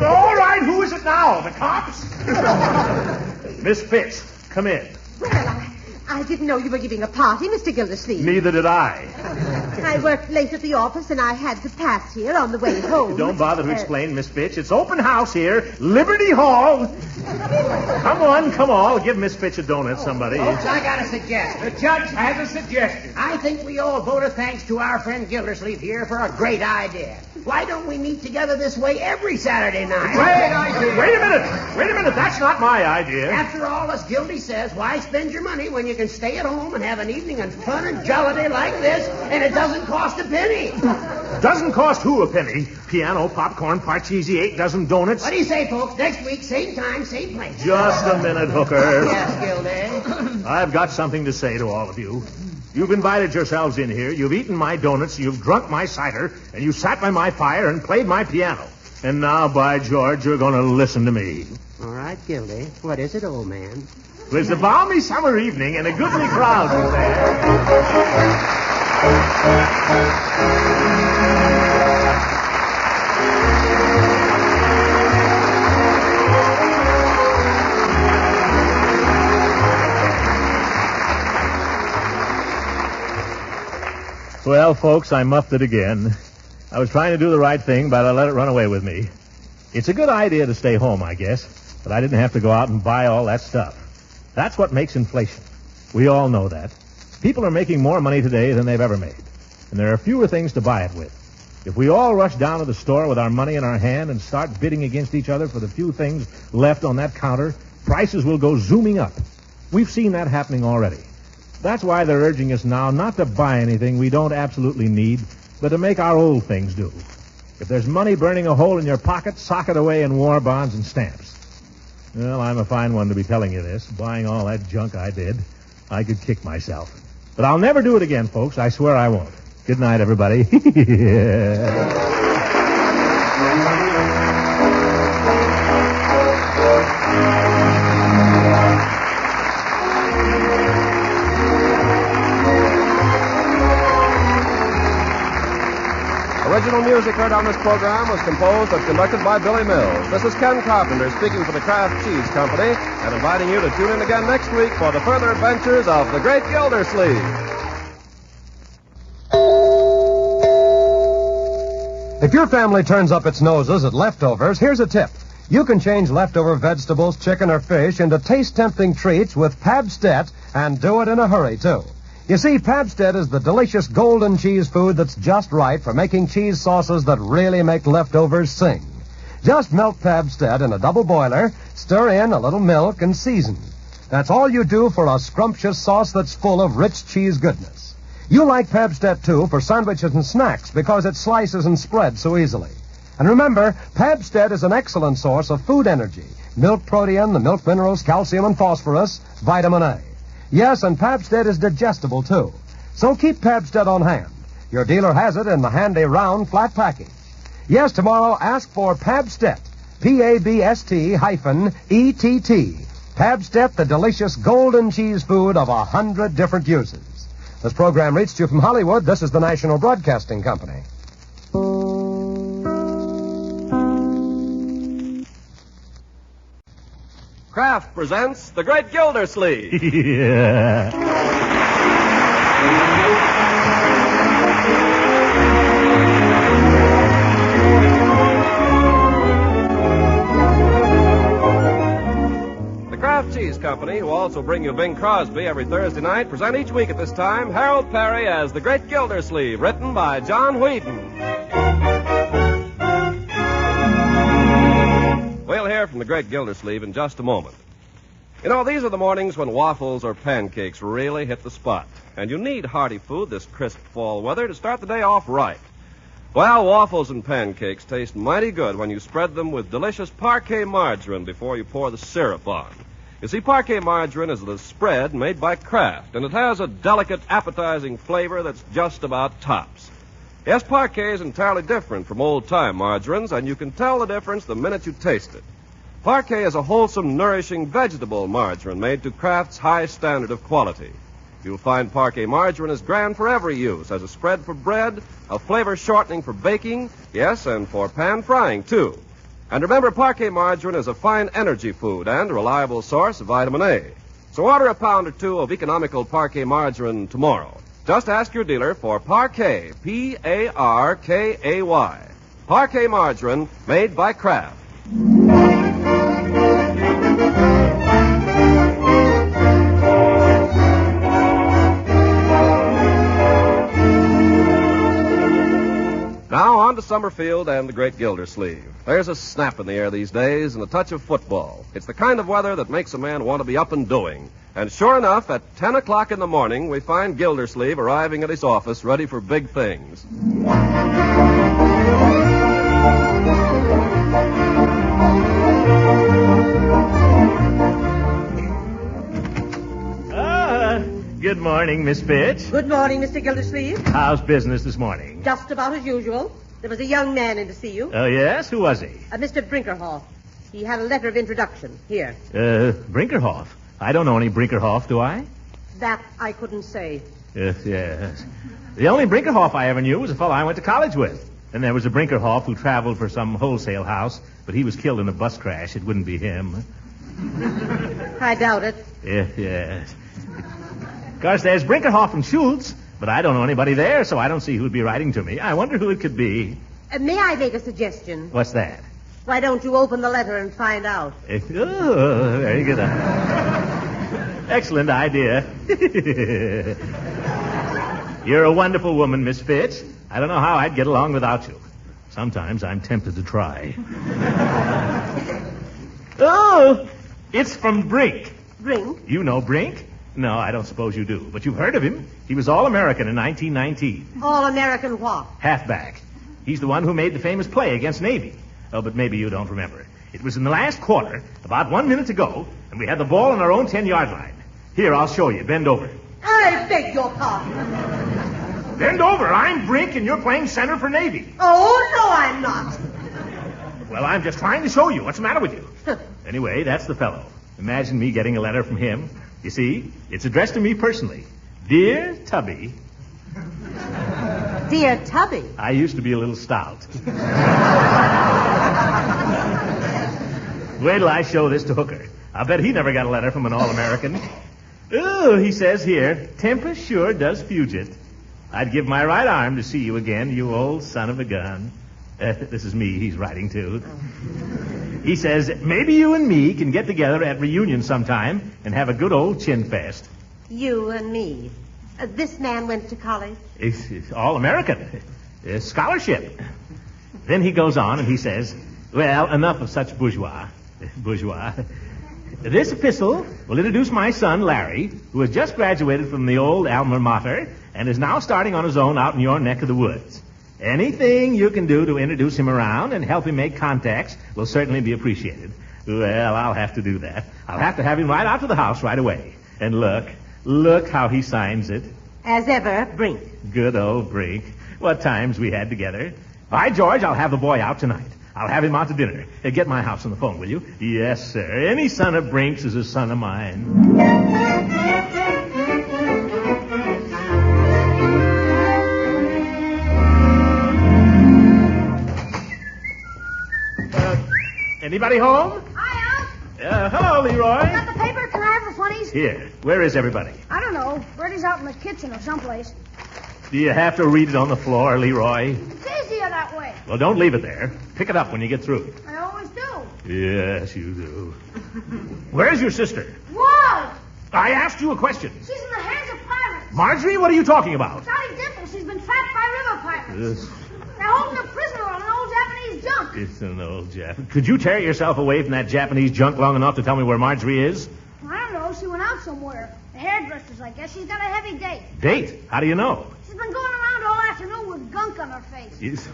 All right, who is it now? The cops? Miss Fitz, come in. Well, I didn't know you were giving a party, Mr. Gildersleeve. Neither did I. I worked late at the office, and I had to pass here on the way home. Don't bother to explain, Miss Fitch. It's open house here, Liberty Hall. Come on. Give Miss Fitch a donut, somebody. Folks, I got a suggestion. The judge has a suggestion. I think we owe a vote of thanks to our friend Gildersleeve here for a great idea. Why don't we meet together this way every Saturday night? Great idea. Wait a minute. That's not my idea. After all, as Gildy says, why spend your money when you can stay at home and have an evening of fun and jollity like this, and it doesn't cost a penny? Doesn't cost who a penny? Piano, popcorn, parcheesi, 8 dozen donuts. What do you say, folks? Next week, same time, same place. Just a minute, Hooker. Yes, Gildy. I've got something to say to all of you. You've invited yourselves in here, you've eaten my donuts, you've drunk my cider, and you sat by my fire and played my piano. And now, by George, you're going to listen to me. All right, Gildy. What is it, old man? It was a balmy summer evening, and a goodly crowd was there. Well, folks, I muffed it again. I was trying to do the right thing, but I let it run away with me. It's a good idea to stay home, I guess, but I didn't have to go out and buy all that stuff. That's what makes inflation. We all know that. People are making more money today than they've ever made, and there are fewer things to buy it with. If we all rush down to the store with our money in our hand and start bidding against each other for the few things left on that counter, prices will go zooming up. We've seen that happening already. That's why they're urging us now not to buy anything we don't absolutely need, but to make our old things do. If there's money burning a hole in your pocket, sock it away in war bonds and stamps. Well, I'm a fine one to be telling you this. Buying all that junk I did, I could kick myself. But I'll never do it again, folks. I swear I won't. Good night, everybody. Original music heard on this program was composed and conducted by Billy Mills. This is Ken Carpenter speaking for the Kraft Cheese Company and inviting you to tune in again next week for the further adventures of the great Gildersleeve. If your family turns up its noses at leftovers, here's a tip. You can change leftover vegetables, chicken, or fish into taste-tempting treats with Pabstet and do it in a hurry, too. You see, Pabstet is the delicious golden cheese food that's just right for making cheese sauces that really make leftovers sing. Just melt Pabstet in a double boiler, stir in a little milk, and season. That's all you do for a scrumptious sauce that's full of rich cheese goodness. You like Pabstet, too, for sandwiches and snacks because it slices and spreads so easily. And remember, Pabstet is an excellent source of food energy. Milk protein, the milk minerals, calcium and phosphorus, vitamin A. Yes, and Pabstet is digestible, too. So keep Pabstet on hand. Your dealer has it in the handy round flat package. Yes, tomorrow ask for Pabstet. Pabst-ETT. Pabstet, the delicious golden cheese food of 100 different uses. This program reached you from Hollywood. This is the National Broadcasting Company. Kraft presents The Great Gildersleeve. Cheese Company, who also bring you Bing Crosby every Thursday night, present each week at this time Harold Perry as The Great Gildersleeve, written by John Whedon. We'll hear from The Great Gildersleeve in just a moment. You know, these are the mornings when waffles or pancakes really hit the spot, and you need hearty food this crisp fall weather to start the day off right. Well, waffles and pancakes taste mighty good when you spread them with delicious parquet margarine before you pour the syrup on. You see, parquet margarine is the spread made by Kraft, and it has a delicate, appetizing flavor that's just about tops. Yes, parquet is entirely different from old-time margarines, and you can tell the difference the minute you taste it. Parquet is a wholesome, nourishing vegetable margarine made to Kraft's high standard of quality. You'll find parquet margarine is grand for every use, as a spread for bread, a flavor shortening for baking, yes, and for pan frying, too. And remember, parquet margarine is a fine energy food and a reliable source of vitamin A. So order a pound or two of economical parquet margarine tomorrow. Just ask your dealer for Parquet, P-A-R-K-A-Y. Parquet margarine made by Kraft. Now on to Summerfield and the Great Gildersleeve. There's a snap in the air these days and a touch of football. It's the kind of weather that makes a man want to be up and doing. And sure enough, at 10 o'clock in the morning, we find Gildersleeve arriving at his office ready for big things. Good morning, Miss Fitch. Good morning, Mr. Gildersleeve. How's business this morning? Just about as usual. There was a young man in to see you. Oh, yes? Who was he? Mr. Brinkerhoff. He had a letter of introduction. Here. Brinkerhoff? I don't know any Brinkerhoff, do I? That I couldn't say. Yes. The only Brinkerhoff I ever knew was a fellow I went to college with. And there was a Brinkerhoff who traveled for some wholesale house, but he was killed in a bus crash. It wouldn't be him. I doubt it. Yes. Of course, there's Brinkerhoff and Schultz, but I don't know anybody there, so I don't see who'd be writing to me. I wonder who it could be. May I make a suggestion? What's that? Why don't you open the letter and find out? Very good. Excellent idea. You're a wonderful woman, Miss Fitch. I don't know how I'd get along without you. Sometimes I'm tempted to try. Oh, it's from Brink. Brink? You know Brink? No, I don't suppose you do, but you've heard of him. He was All-American in 1919. All-American what? Halfback. He's the one who made the famous play against Navy. Oh, but maybe you don't remember. It was in the last quarter, about 1 minute to go, and we had the ball on our own 10-yard line. Here, I'll show you. Bend over. I beg your pardon. Bend over. I'm Brink, and you're playing center for Navy. Oh, no, I'm not. Well, I'm just trying to show you. What's the matter with you? Anyway, that's the fellow. Imagine me getting a letter from him. You see, it's addressed to me personally. Dear Tubby. Dear Tubby? I used to be a little stout. Wait till I show this to Hooker. I'll bet he never got a letter from an All-American. Oh, he says here, temper sure does Fugit. I'd give my right arm to see you again, you old son of a gun. This is me he's writing to. He says, maybe you and me can get together at reunion sometime and have a good old chin fest. You and me. This man went to college? It's All-American. Scholarship. Then he goes on and he says, well, enough of such bourgeois. This epistle will introduce my son, Larry, who has just graduated from the old alma mater and is now starting on his own out in your neck of the woods. Anything you can do to introduce him around and help him make contacts will certainly be appreciated. Well, I'll have to do that. I'll have to have him right out to the house right away. And look how he signs it. As ever, Brink. Good old Brink. What times we had together. By George, I'll have the boy out tonight. I'll have him out to dinner. Get my house on the phone, will you? Yes, sir. Any son of Brink's is a son of mine. Anybody home? Hi, Unc. Hello, Leroy. Got the paper? Can I have the funnies? Here. Where is everybody? I don't know. Bertie's out in the kitchen or someplace. Do you have to read it on the floor, Leroy? It's easier that way. Well, don't leave it there. Pick it up when you get through. I always do. Yes, you do. Where's your sister? Whoa! I asked you a question. She's in the hands of pirates. Marjorie, what are you talking about? Johnny Dimple. She's been trapped by river pirates. Yes. They're holding her prisoner on an old Japanese junk. It's an old Jap. Could you tear yourself away from that Japanese junk long enough to tell me where Marjorie is? I don't know. She went out somewhere. The hairdresser's, I guess. She's got a heavy date. Date? How do you know? She's been going around all afternoon with gunk on her face. Yes.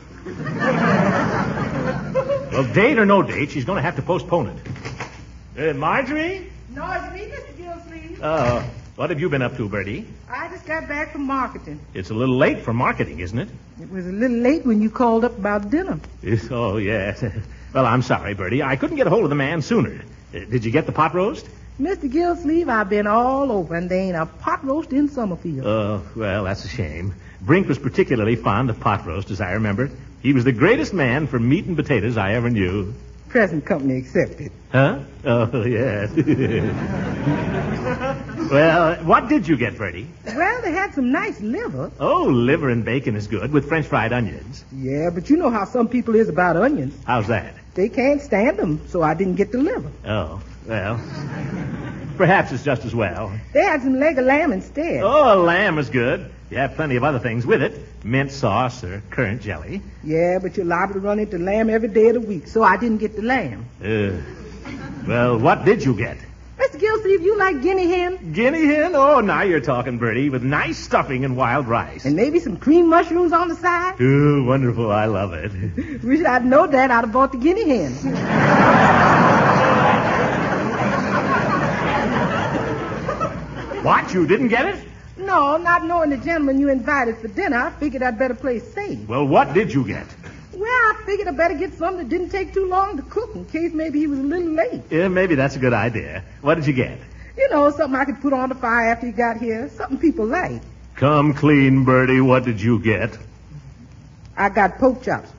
Well, date or no date, she's going to have to postpone it. Marjorie? No, it's me, Mr. Gildersleeve. What have you been up to, Bertie? I just got back from marketing. It's a little late for marketing, isn't it? It was a little late when you called up about dinner. Yes, oh, yes. Well, I'm sorry, Bertie. I couldn't get a hold of the man sooner. Did you get the pot roast? Mr. Gildersleeve, I've been all over, and there ain't a pot roast in Summerfield. Oh, well, that's a shame. Brink was particularly fond of pot roast, as I remember. He was the greatest man for meat and potatoes I ever knew. Present company accepted. Huh? Oh, yes. Well, what did you get, Bertie? Well, they had some nice liver. Oh, liver and bacon is good, with French fried onions. Yeah, but you know how some people is about onions. How's that? They can't stand them, so I didn't get the liver. Oh, well, perhaps it's just as well. They had some leg of lamb instead. Oh, lamb is good. You have plenty of other things with it. Mint sauce or currant jelly. Yeah, but you're liable to run into lamb every day of the week, so I didn't get the lamb. Well, what did you get? Mr. Gildersleeve, you like guinea hen? Guinea hen? Oh, now you're talking, Bertie, with nice stuffing and wild rice. And maybe some cream mushrooms on the side? Oh, wonderful. I love it. Wish I'd known that. I'd have bought the guinea hen. What? You didn't get it? No, not knowing the gentleman you invited for dinner, I figured I'd better play safe. Well, what did you get? Well, I figured I'd better get something that didn't take too long to cook in case maybe he was a little late. Yeah, maybe that's a good idea. What did you get? You know, something I could put on the fire after you got here. Something people like. Come clean, Bertie. What did you get? I got pork chops.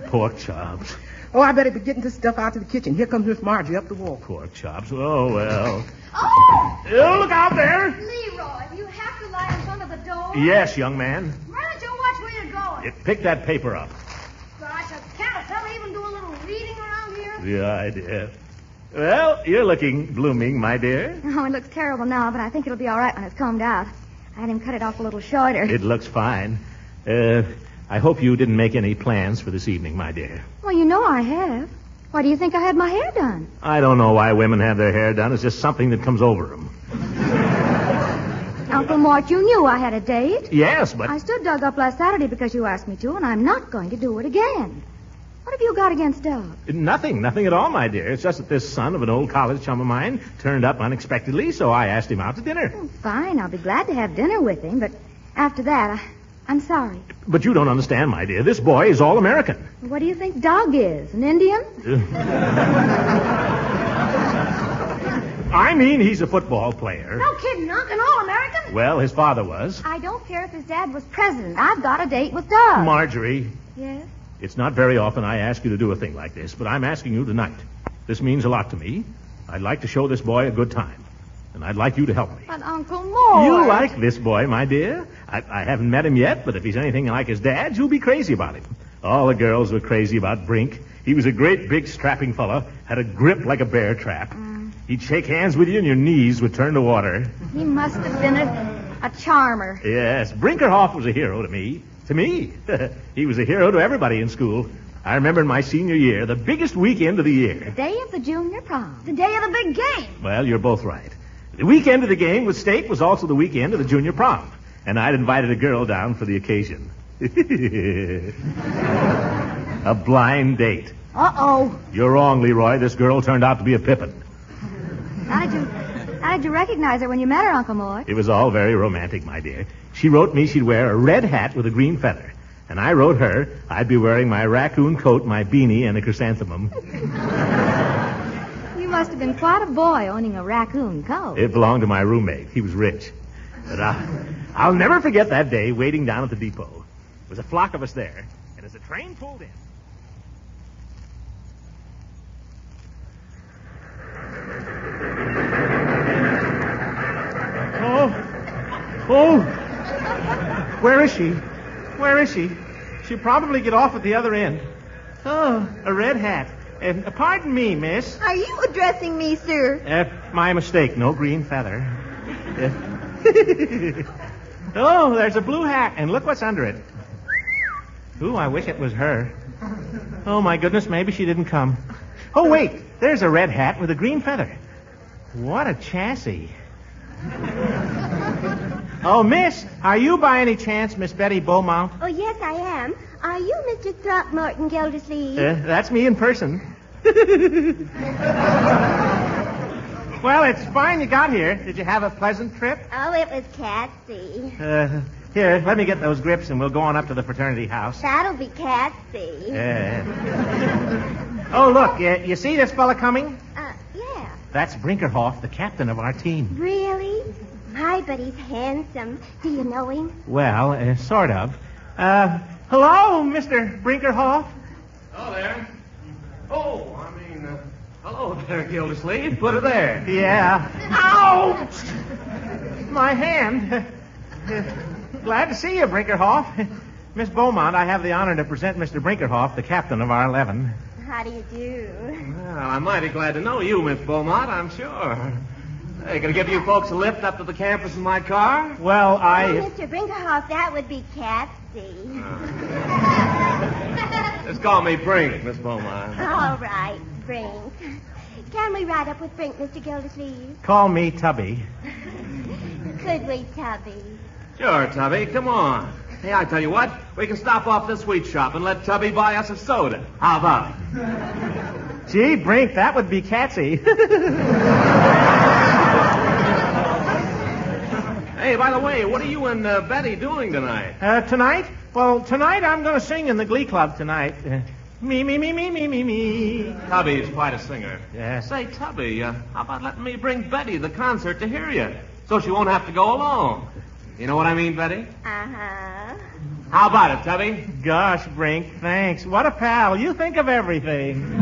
Pork chops. Oh, I better be getting this stuff out to the kitchen. Here comes Miss Margie up the wall. Pork chops. Oh, well. Oh! Look out there. Leroy, you have to lie in front of the door. Yes, young man. Why don't you watch where you're going? Pick that paper up. Gosh, can't a fella even do a little reading around here? The idea. Well, you're looking blooming, my dear. Oh, it looks terrible now, but I think it'll be all right when it's combed out. I had him cut it off a little shorter. It looks fine. I hope you didn't make any plans for this evening, my dear. Well, you know I have. Why do you think I had my hair done? I don't know why women have their hair done. It's just something that comes over them. Uncle Mort, you knew I had a date. Yes, but... I stood Doug up last Saturday because you asked me to, and I'm not going to do it again. What have you got against Doug? Nothing at all, my dear. It's just that this son of an old college chum of mine turned up unexpectedly, so I asked him out to dinner. Oh, fine, I'll be glad to have dinner with him, but after that, I'm sorry. But you don't understand, my dear. This boy is all American. What do you think Doug is, an Indian? I mean, he's a football player. No kidding, Unc, an all-American? Well, his father was. I don't care if his dad was president. I've got a date with Doug. Marjorie. Yes? It's not very often I ask you to do a thing like this, but I'm asking you tonight. This means a lot to me. I'd like to show this boy a good time, and I'd like you to help me. But Uncle Mort... You like this boy, my dear. I haven't met him yet, but if he's anything like his dad, you'll be crazy about him. All the girls were crazy about Brink. He was a great, big, strapping fellow, had a grip like a bear trap. He'd shake hands with you and your knees would turn to water. He must have been a charmer. Yes, Brinkerhoff was a hero to me. To me. He was a hero to everybody in school. I remember in my senior year, the biggest weekend of the year. The day of the junior prom. The day of the big game. Well, you're both right. The weekend of the game with state was also the weekend of the junior prom. And I'd invited a girl down for the occasion. A blind date. Uh-oh. You're wrong, Leroy. This girl turned out to be a pippin. How did you recognize her when you met her, Uncle Mort? It was all very romantic, my dear. She wrote me she'd wear a red hat with a green feather. And I wrote her I'd be wearing my raccoon coat, my beanie, and a chrysanthemum. You must have been quite a boy owning a raccoon coat. It belonged to my roommate. He was rich. But I'll never forget that day waiting down at the depot. There was a flock of us there. And as the train pulled in... Oh, where is she? Where is she? She'll probably get off at the other end. Oh, a red hat. Pardon me, miss. Are you addressing me, sir? My mistake. No green feather. Oh, there's a blue hat, and look what's under it. Ooh, I wish it was her. Oh, my goodness, maybe she didn't come. Oh, wait, there's a red hat with a green feather. What a chassis. Oh, miss, are you by any chance Miss Betty Beaumont? Oh, yes, I am. Are you Mr. Throckmorton Gildersleeve? That's me in person. Well, it's fine you got here. Did you have a pleasant trip? Oh, it was Catsy. Here, let me get those grips and we'll go on up to the fraternity house. That'll be Catsy. Oh, look, you see this fella coming? Yeah. That's Brinkerhoff, the captain of our team. Really? My, but he's handsome. Do you know him? Well, sort of. Hello, Mr. Brinkerhoff. Hello there. Hello there, Gildersleeve. Put her there. Yeah. Ouch! My hand. Glad to see you, Brinkerhoff. Miss Beaumont, I have the honor to present Mr. Brinkerhoff, the captain of our 11. How do you do? Well, I'm mighty glad to know you, Miss Beaumont, I'm sure. Hey, gonna give you folks a lift up to the campus in my car? Well, Oh, Mr. Brinkerhoff, that would be Catsy. Just call me Brink, Miss Beaumont. All right, Brink. Can we ride up with Brink, Mr. Gildersleeve? Call me Tubby. Could we, Tubby? Sure, Tubby, come on. Hey, I tell you what, we can stop off this sweet shop and let Tubby buy us a soda. How about it? Gee, Brink, that would be Catsy. Hey, by the way, what are you and Betty doing tonight? Tonight? Well, tonight I'm going to sing in the Glee Club tonight. Me. Tubby's quite a singer. Yeah. Say, Tubby, how about letting me bring Betty to the concert to hear you, so she won't have to go alone? You know what I mean, Betty? Uh-huh. How about it, Tubby? Gosh, Brink, thanks. What a pal. You think of everything.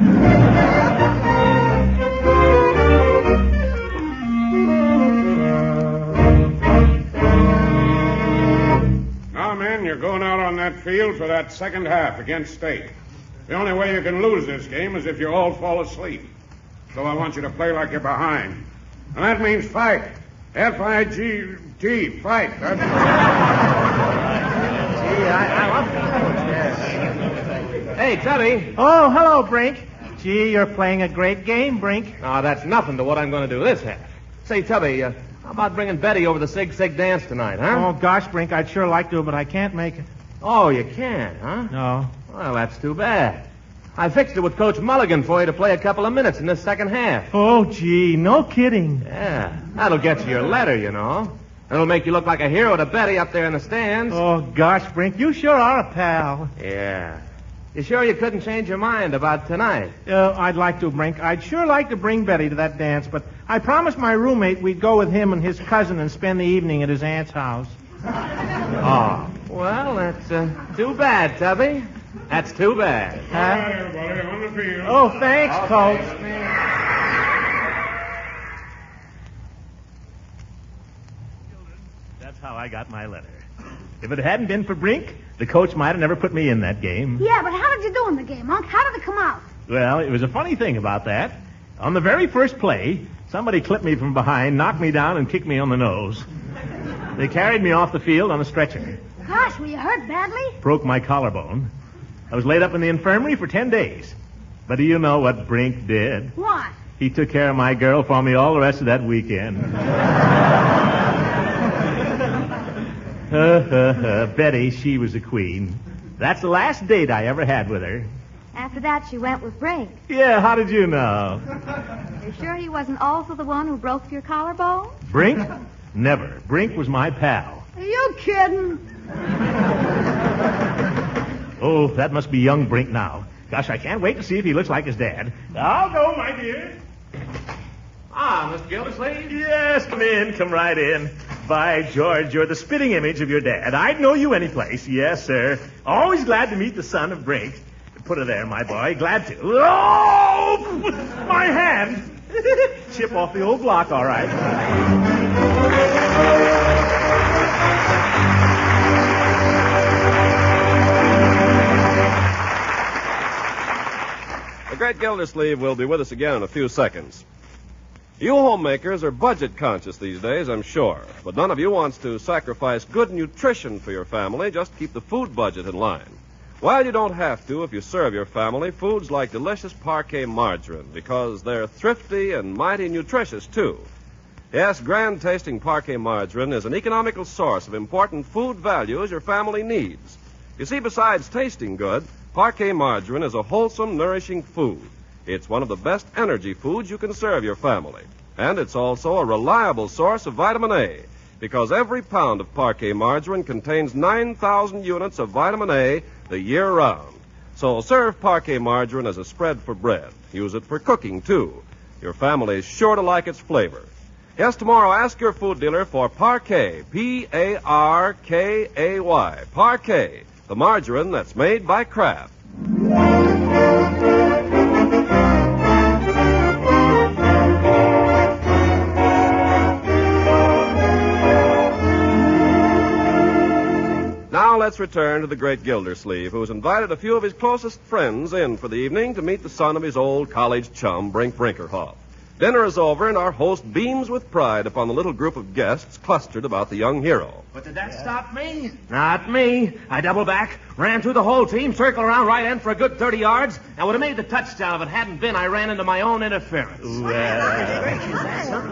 Now, men, you're going out on that field for that second half against State. The only way you can lose this game is if you all fall asleep. So I want you to play like you're behind. And that means fight. F-I-G-T, fight. That's... Gee, I love that. Hey, Tubby. Oh, hello, Brink. Gee, you're playing a great game, Brink. Oh, that's nothing to what I'm going to do this half. Say, Tubby, how about bringing Betty over the Sig dance tonight, huh? Oh, gosh, Brink, I'd sure like to, but I can't make it. Oh, you can't, huh? No. Well, that's too bad. I fixed it with Coach Mulligan for you to play a couple of minutes in this second half. Oh, gee, no kidding. Yeah, that'll get you your letter, you know. It'll make you look like a hero to Betty up there in the stands. Oh, gosh, Brink, you sure are a pal. Yeah. You sure you couldn't change your mind about tonight? I'd like to, Brink. I'd sure like to bring Betty to that dance, but I promised my roommate we'd go with him and his cousin and spend the evening at his aunt's house. Oh, well, that's too bad, Tubby. That's too bad. All right, everybody, on the field. Oh, thanks, Coach. That's how I got my letter. If it hadn't been for Brink, the coach might have never put me in that game. Yeah, but how did you do in the game, Unc? How did it come out? Well, it was a funny thing about that. On the very first play, somebody clipped me from behind, knocked me down, and kicked me on the nose. They carried me off the field on a stretcher. Gosh, were you hurt badly? Broke my collarbone. I was laid up in the infirmary for 10 days. But do you know what Brink did? What? He took care of my girl for me all the rest of that weekend. Betty, she was a queen. That's the last date I ever had with her. After that, she went with Brink. Yeah, how did you know? You're sure he wasn't also the one who broke your collarbone? Brink? Never. Brink was my pal. Are you kidding? Oh, that must be young Brink now. Gosh, I can't wait to see if he looks like his dad. I'll go, my dear. Ah, Mr. Gildersleeve? Yes, come in. Come right in. By George, you're the spitting image of your dad. I'd know you any place. Yes, sir. Always glad to meet the son of Brink. Put her there, my boy. Glad to. Oh! My hand! Chip off the old block, all right. The great Gildersleeve will be with us again in a few seconds. You homemakers are budget conscious these days, I'm sure. But none of you wants to sacrifice good nutrition for your family just to keep the food budget in line. Well, you don't have to if you serve your family foods like delicious Parquet margarine, because they're thrifty and mighty nutritious, too. Yes, grand-tasting Parquet margarine is an economical source of important food values your family needs. You see, besides tasting good, Parquet margarine is a wholesome, nourishing food. It's one of the best energy foods you can serve your family. And it's also a reliable source of vitamin A, because every pound of Parquet margarine contains 9,000 units of vitamin A the year round. So serve Parquet margarine as a spread for bread. Use it for cooking, too. Your family is sure to like its flavor. Yes, tomorrow ask your food dealer for Parquet, Parkay, Parquet, the margarine that's made by Kraft. Now let's return to the great Gildersleeve, who's invited a few of his closest friends in for the evening to meet the son of his old college chum, Brink Brinkerhoff. Dinner is over, and our host beams with pride upon the little group of guests clustered about the young hero. But did that stop me? Not me. I doubled back, ran through the whole team, circled around right end for a good 30 yards, and would have made the touchdown if it hadn't been I ran into my own interference.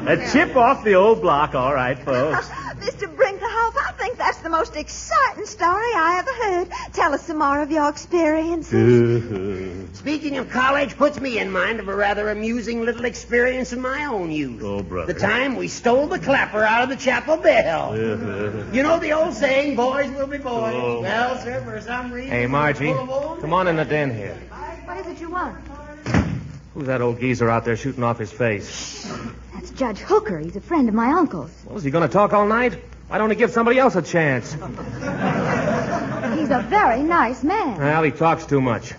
A chip off the old block, all right, folks. Mr. Brinkerhoff, I think that's the most exciting story I ever heard. Tell us some more of your experiences. Speaking of college, puts me in mind of a rather amusing little experience in my own youth. Oh, brother. The time we stole the clapper out of the chapel bell. You know the old saying, boys will be boys. Oh. Well, sir, for some reason... Hey, Margie, come on in the den here. What is it you want? Who's that old geezer out there shooting off his face? That's Judge Hooker. He's a friend of my uncle's. Well, is he going to talk all night? Why don't he give somebody else a chance? He's a very nice man. Well, he talks too much.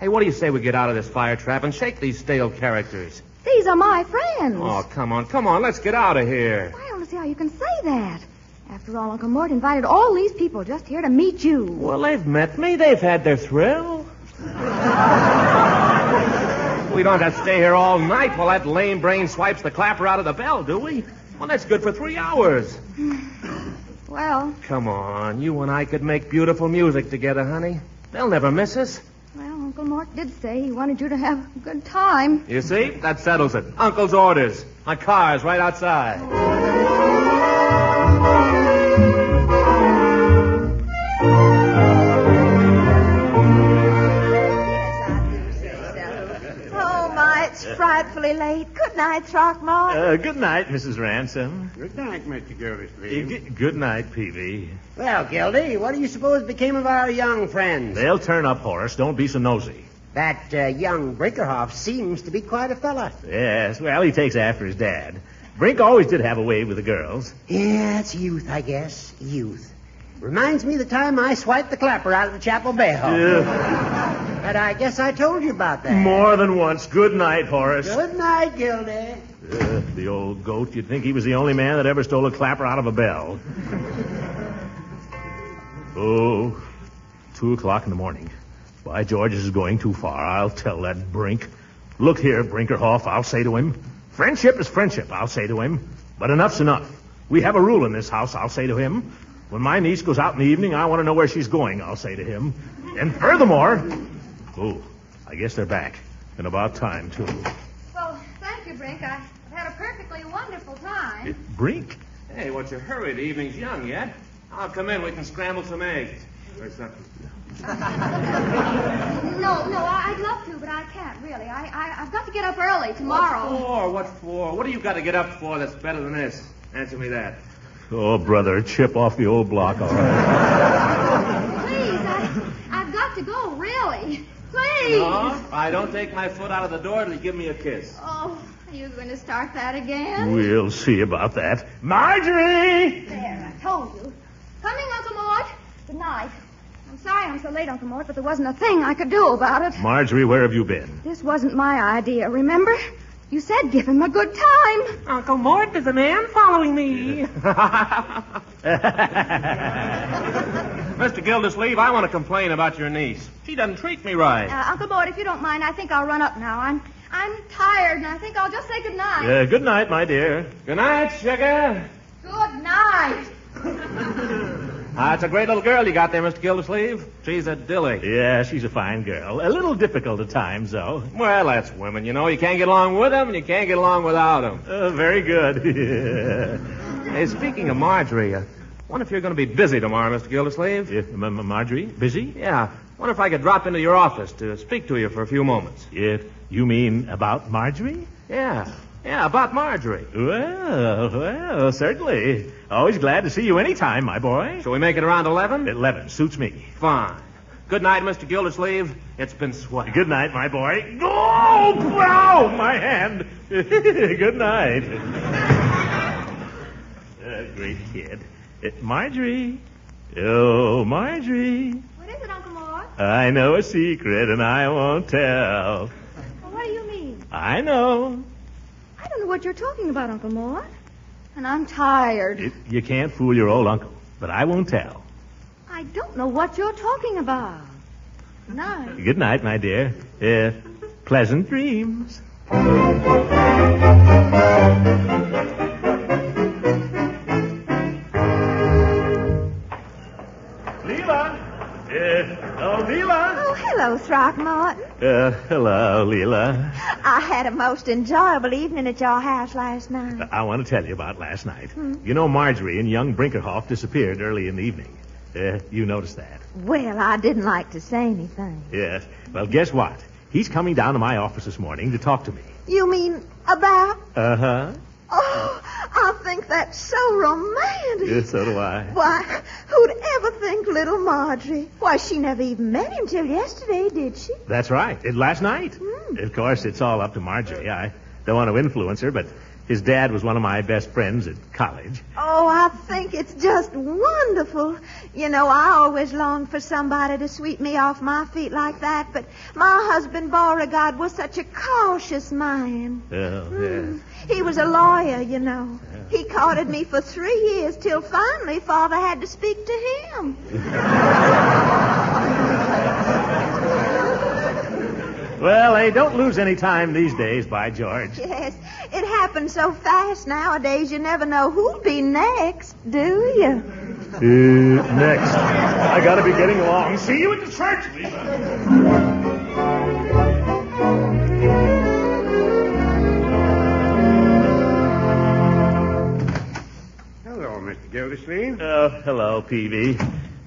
Hey, what do you say we get out of this fire trap and shake these stale characters? These are my friends. Oh, come on. Let's get out of here. I don't see how you can say that. After all, Uncle Mort invited all these people just here to meet you. Well, they've met me. They've had their thrill. We don't have to stay here all night while that lame brain swipes the clapper out of the bell, do we? Well, that's good for 3 hours. Well... Come on. You and I could make beautiful music together, honey. They'll never miss us. Well, Uncle Mort did say he wanted you to have a good time. You see? That settles it. Uncle's orders. My car's right outside. It's frightfully late. Good night, Throckmorton. Good night, Mrs. Ransom. Good night, Mr. Gildersleeve. Good night, Peavy. Well, Gildy, what do you suppose became of our young friends? They'll turn up, Horace. Don't be so nosy. That young Brinkerhoff seems to be quite a fella. Yes, well, he takes after his dad. Brink always did have a way with the girls. Yeah, it's youth, I guess. Youth. Reminds me of the time I swiped the clapper out of the chapel bell. But I guess I told you about that. More than once. Good night, Horace. Good night, Gildy. The old goat. You'd think he was the only man that ever stole a clapper out of a bell. 2:00 in the morning. By George, this is going too far. I'll tell that Brink. Look here, Brinkerhoff, I'll say to him. Friendship is friendship, I'll say to him. But enough's enough. We have a rule in this house, I'll say to him. When my niece goes out in the evening, I want to know where she's going, I'll say to him. And furthermore... Oh, I guess they're back. And about time, too. Well, thank you, Brink. I've had a perfectly wonderful time. Brink? Hey, what's your hurry? The evening's young yet. I'll come in. We can scramble some eggs. Or something. No, I'd love to, but I can't, really. I've got to get up early tomorrow. What for? What do you got to get up for that's better than this? Answer me that. Oh, brother, chip off the old block, all right. Please, I've got to go, really. Please. No, I don't take my foot out of the door till you give me a kiss. Oh, are you going to start that again? We'll see about that. Marjorie! There, I told you. Coming, Uncle Mort. Good night. I'm sorry I'm so late, Uncle Mort, but there wasn't a thing I could do about it. Marjorie, where have you been? This wasn't my idea, remember? You said give him a good time. Uncle Mort, there's a man following me. Mr. Gildersleeve, I want to complain about your niece. She doesn't treat me right. Uncle Mort, if you don't mind, I think I'll run up now. I'm tired, and I think I'll just say good night. Good night, my dear. Good night, sugar. Good night. It's a great little girl you got there, Mr. Gildersleeve. She's a dilly. Yeah, she's a fine girl. A little difficult at times, though. Well, that's women, you know. You can't get along with them, and you can't get along without them. Very good. Hey, speaking of Marjorie, I wonder if you're going to be busy tomorrow, Mr. Gildersleeve. Marjorie? Busy? Yeah. Wonder if I could drop into your office to speak to you for a few moments. You mean about Marjorie? Yeah, about Marjorie. Well, certainly. Always glad to see you anytime, my boy. Shall we make it around 11? 11 suits me. Fine. Good night, Mr. Gildersleeve. It's been swell. Good night, my boy. Oh, wow, my hand. Good night. Great kid. Marjorie. Oh, Marjorie. What is it, Uncle Mort? I know a secret, and I won't tell. Well, what do you mean? I know. I don't know what you're talking about, Uncle Mort. And I'm tired. You can't fool your old uncle, but I won't tell. I don't know what you're talking about. Good night. Good night, my dear. Pleasant dreams. Leela. Oh, hello, Throckmorton. Hello, Leela. I had a most enjoyable evening at your house last night. I want to tell you about last night. You know, Marjorie and young Brinkerhoff disappeared early in the evening. You noticed that? Well, I didn't like to say anything. Yes. Well, guess what? He's coming down to my office this morning to talk to me. You mean about? Uh-huh. Oh, I think that's so romantic. Yeah, so do I. Why, who'd ever think little Marjorie? Why, she never even met him till yesterday, did she? That's right. Last night. Of course, it's all up to Marjorie. I don't want to influence her, but his dad was one of my best friends at college. Oh, I think it's just wonderful. You know, I always longed for somebody to sweep me off my feet like that, but my husband, Beauregard, was such a cautious man. Oh, He was a lawyer, you know. He courted me for 3 years till finally Father had to speak to him. Well, they don't lose any time these days, by George. Yes, it happens so fast nowadays you never know who'll be next, do you? Next. I gotta be getting along. See you at the church, Lisa. Mr. Gildersleeve. Oh, hello, Peavy.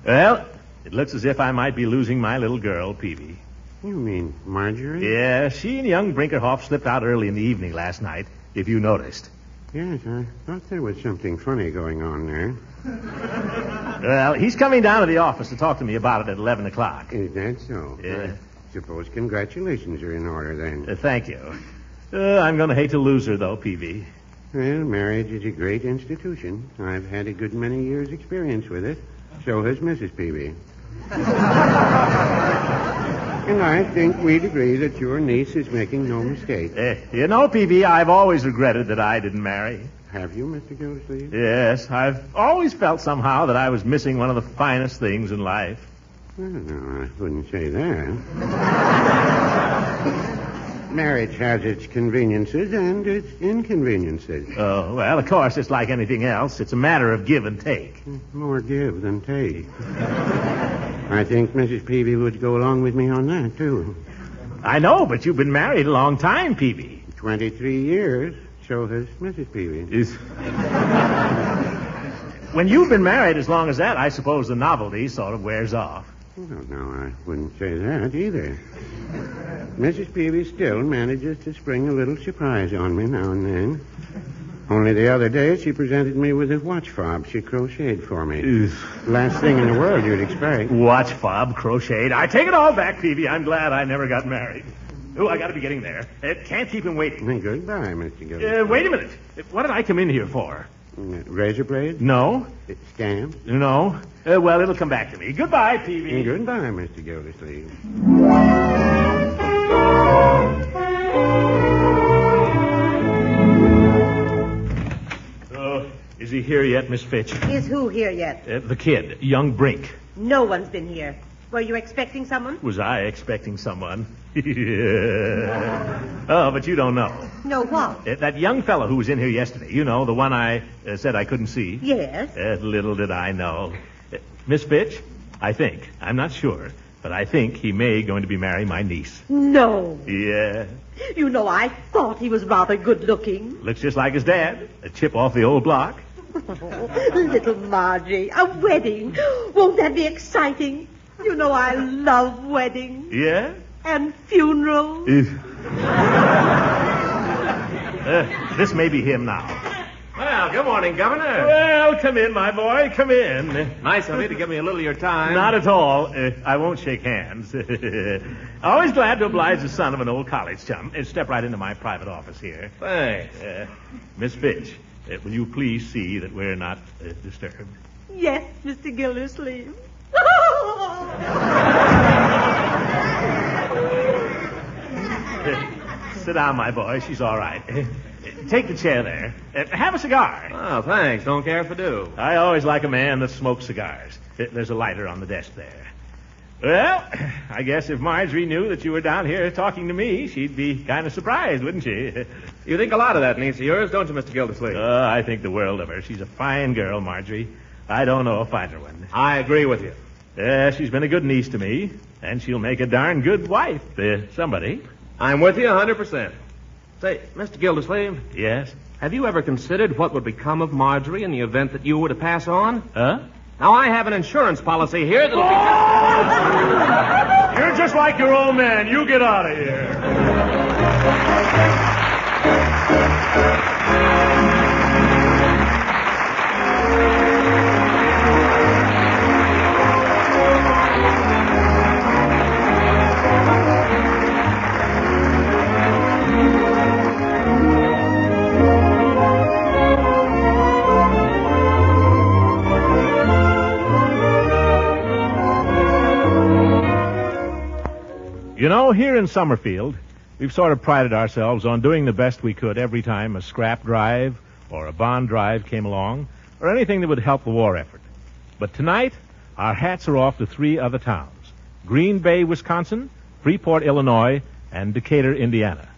Well, it looks as if I might be losing my little girl, Peavy. You mean Marjorie? Yeah, she and young Brinkerhoff slipped out early in the evening last night, if you noticed. Yes, I thought there was something funny going on there. Well, he's coming down to the office to talk to me about it at 11 o'clock. Is that so? Yeah. I suppose congratulations are in order then. Thank you. I'm going to hate to lose her, though, Peavy. Well, marriage is a great institution. I've had a good many years' experience with it. So has Mrs. Peavy. And I think we'd agree that your niece is making no mistake. You know, Peavy, I've always regretted that I didn't marry. Have you, Mr. Gildersleeve? Yes, I've always felt somehow that I was missing one of the finest things in life. Well, no, I wouldn't say that. Marriage has its conveniences and its inconveniences. Oh, well, of course, it's like anything else. It's a matter of give and take. More give than take. I think Mrs. Peavy would go along with me on that, too. I know, but you've been married a long time, Peavy. 23 years. So has Mrs. Peavy. When you've been married as long as that, I suppose the novelty sort of wears off. Well, no, I wouldn't say that either. Mrs. Peavy still manages to spring a little surprise on me now and then. Only the other day, she presented me with a watch fob she crocheted for me. Last thing in the world you'd expect. Watch fob, crocheted. I take it all back, Peavy. I'm glad I never got married. Oh, I got to be getting there. Can't keep him waiting. Goodbye, Mr. Gildersleeve. Wait a minute. What did I come in here for? Razor blades? No. Stamps? No. Well, it'll come back to me. Goodbye, Peavy. Goodbye, Mr. Gildersleeve. Is he here yet, Miss Fitch? Is who here yet? The kid, young Brink. No one's been here. Were you expecting someone? Was I expecting someone? Oh, but you don't know. No what? That young fellow who was in here yesterday. You know, the one I said I couldn't see. Yes. Little did I know. Miss Fitch, I think, I'm not sure, but I think he may going to be marrying my niece. No. Yeah. You know, I thought he was rather good looking. Looks just like his dad. A chip off the old block. Little Margie, a wedding. Won't that be exciting? You know I love weddings. Yeah? And funerals. This may be him now. Well, good morning, Governor. Well, come in, my boy. Come in. Nice of you to give me a little of your time. Not at all. I won't shake hands. Always glad to oblige the son of an old college chum. Step right into my private office here. Thanks. Miss Fitch, will you please see that we're not disturbed? Yes, Mr. Gildersleeve. Sit down, my boy. She's all right. Take the chair there. Have a cigar. Oh, thanks. Don't care if I do. I always like a man that smokes cigars. There's a lighter on the desk there. Well, I guess if Marjorie knew that you were down here talking to me, she'd be kind of surprised, wouldn't she? You think a lot of that niece of yours, don't you, Mr. Gildersleeve? I think the world of her. She's a fine girl, Marjorie. I don't know a finer one. I agree with you. She's been a good niece to me, and she'll make a darn good wife to somebody. I'm with you 100%. Say, Mr. Gildersleeve. Yes? Have you ever considered what would become of Marjorie in the event that you were to pass on? Huh? Now, I have an insurance policy here that'll be just... You're just like your old man. You get out of here. You know, here in Summerfield, we've sort of prided ourselves on doing the best we could every time a scrap drive or a bond drive came along, or anything that would help the war effort. But tonight, our hats are off to 3 other towns: Green Bay, Wisconsin, Freeport, Illinois, and Decatur, Indiana.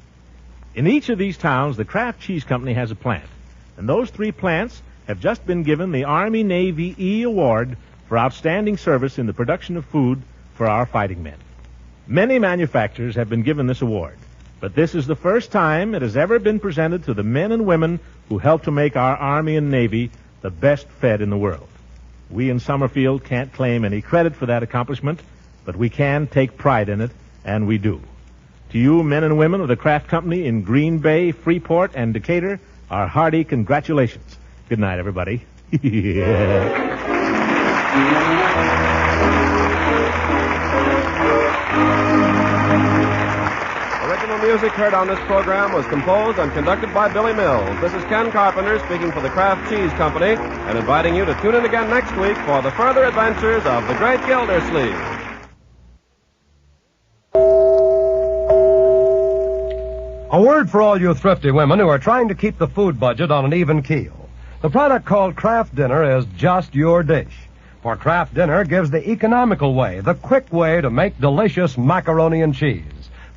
In each of these towns, the Kraft Cheese Company has a plant, and those 3 plants have just been given the Army-Navy E Award for outstanding service in the production of food for our fighting men. Many manufacturers have been given this award, but this is the first time it has ever been presented to the men and women who helped to make our Army and Navy the best fed in the world. We in Summerfield can't claim any credit for that accomplishment, but we can take pride in it, and we do. To you, men and women of the Kraft Company in Green Bay, Freeport, and Decatur, our hearty congratulations. Good night, everybody. Original music heard on this program was composed and conducted by Billy Mills. This is Ken Carpenter speaking for the Kraft Cheese Company and inviting you to tune in again next week for the further adventures of the great Gildersleeve. A word for all you thrifty women who are trying to keep the food budget on an even keel. The product called Kraft Dinner is just your dish. For Kraft Dinner gives the economical way, the quick way to make delicious macaroni and cheese.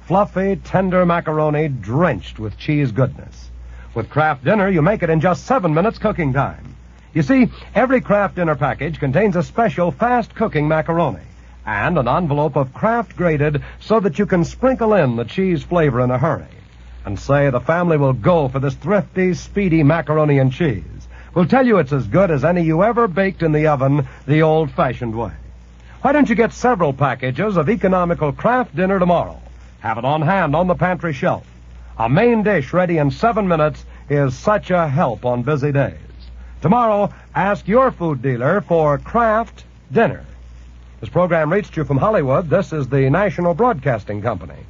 fluffy, tender macaroni drenched with cheese goodness. With Kraft Dinner, you make it in just 7 minutes cooking time. You see, every Kraft Dinner package contains a special fast-cooking macaroni and an envelope of Kraft grated so that you can sprinkle in the cheese flavor in a hurry. And say the family will go for this thrifty, speedy macaroni and cheese. We'll tell you it's as good as any you ever baked in the oven the old-fashioned way. Why don't you get several packages of economical Kraft Dinner tomorrow? Have it on hand on the pantry shelf. A main dish ready in 7 minutes is such a help on busy days. Tomorrow, ask your food dealer for Kraft Dinner. This program reached you from Hollywood. This is the National Broadcasting Company.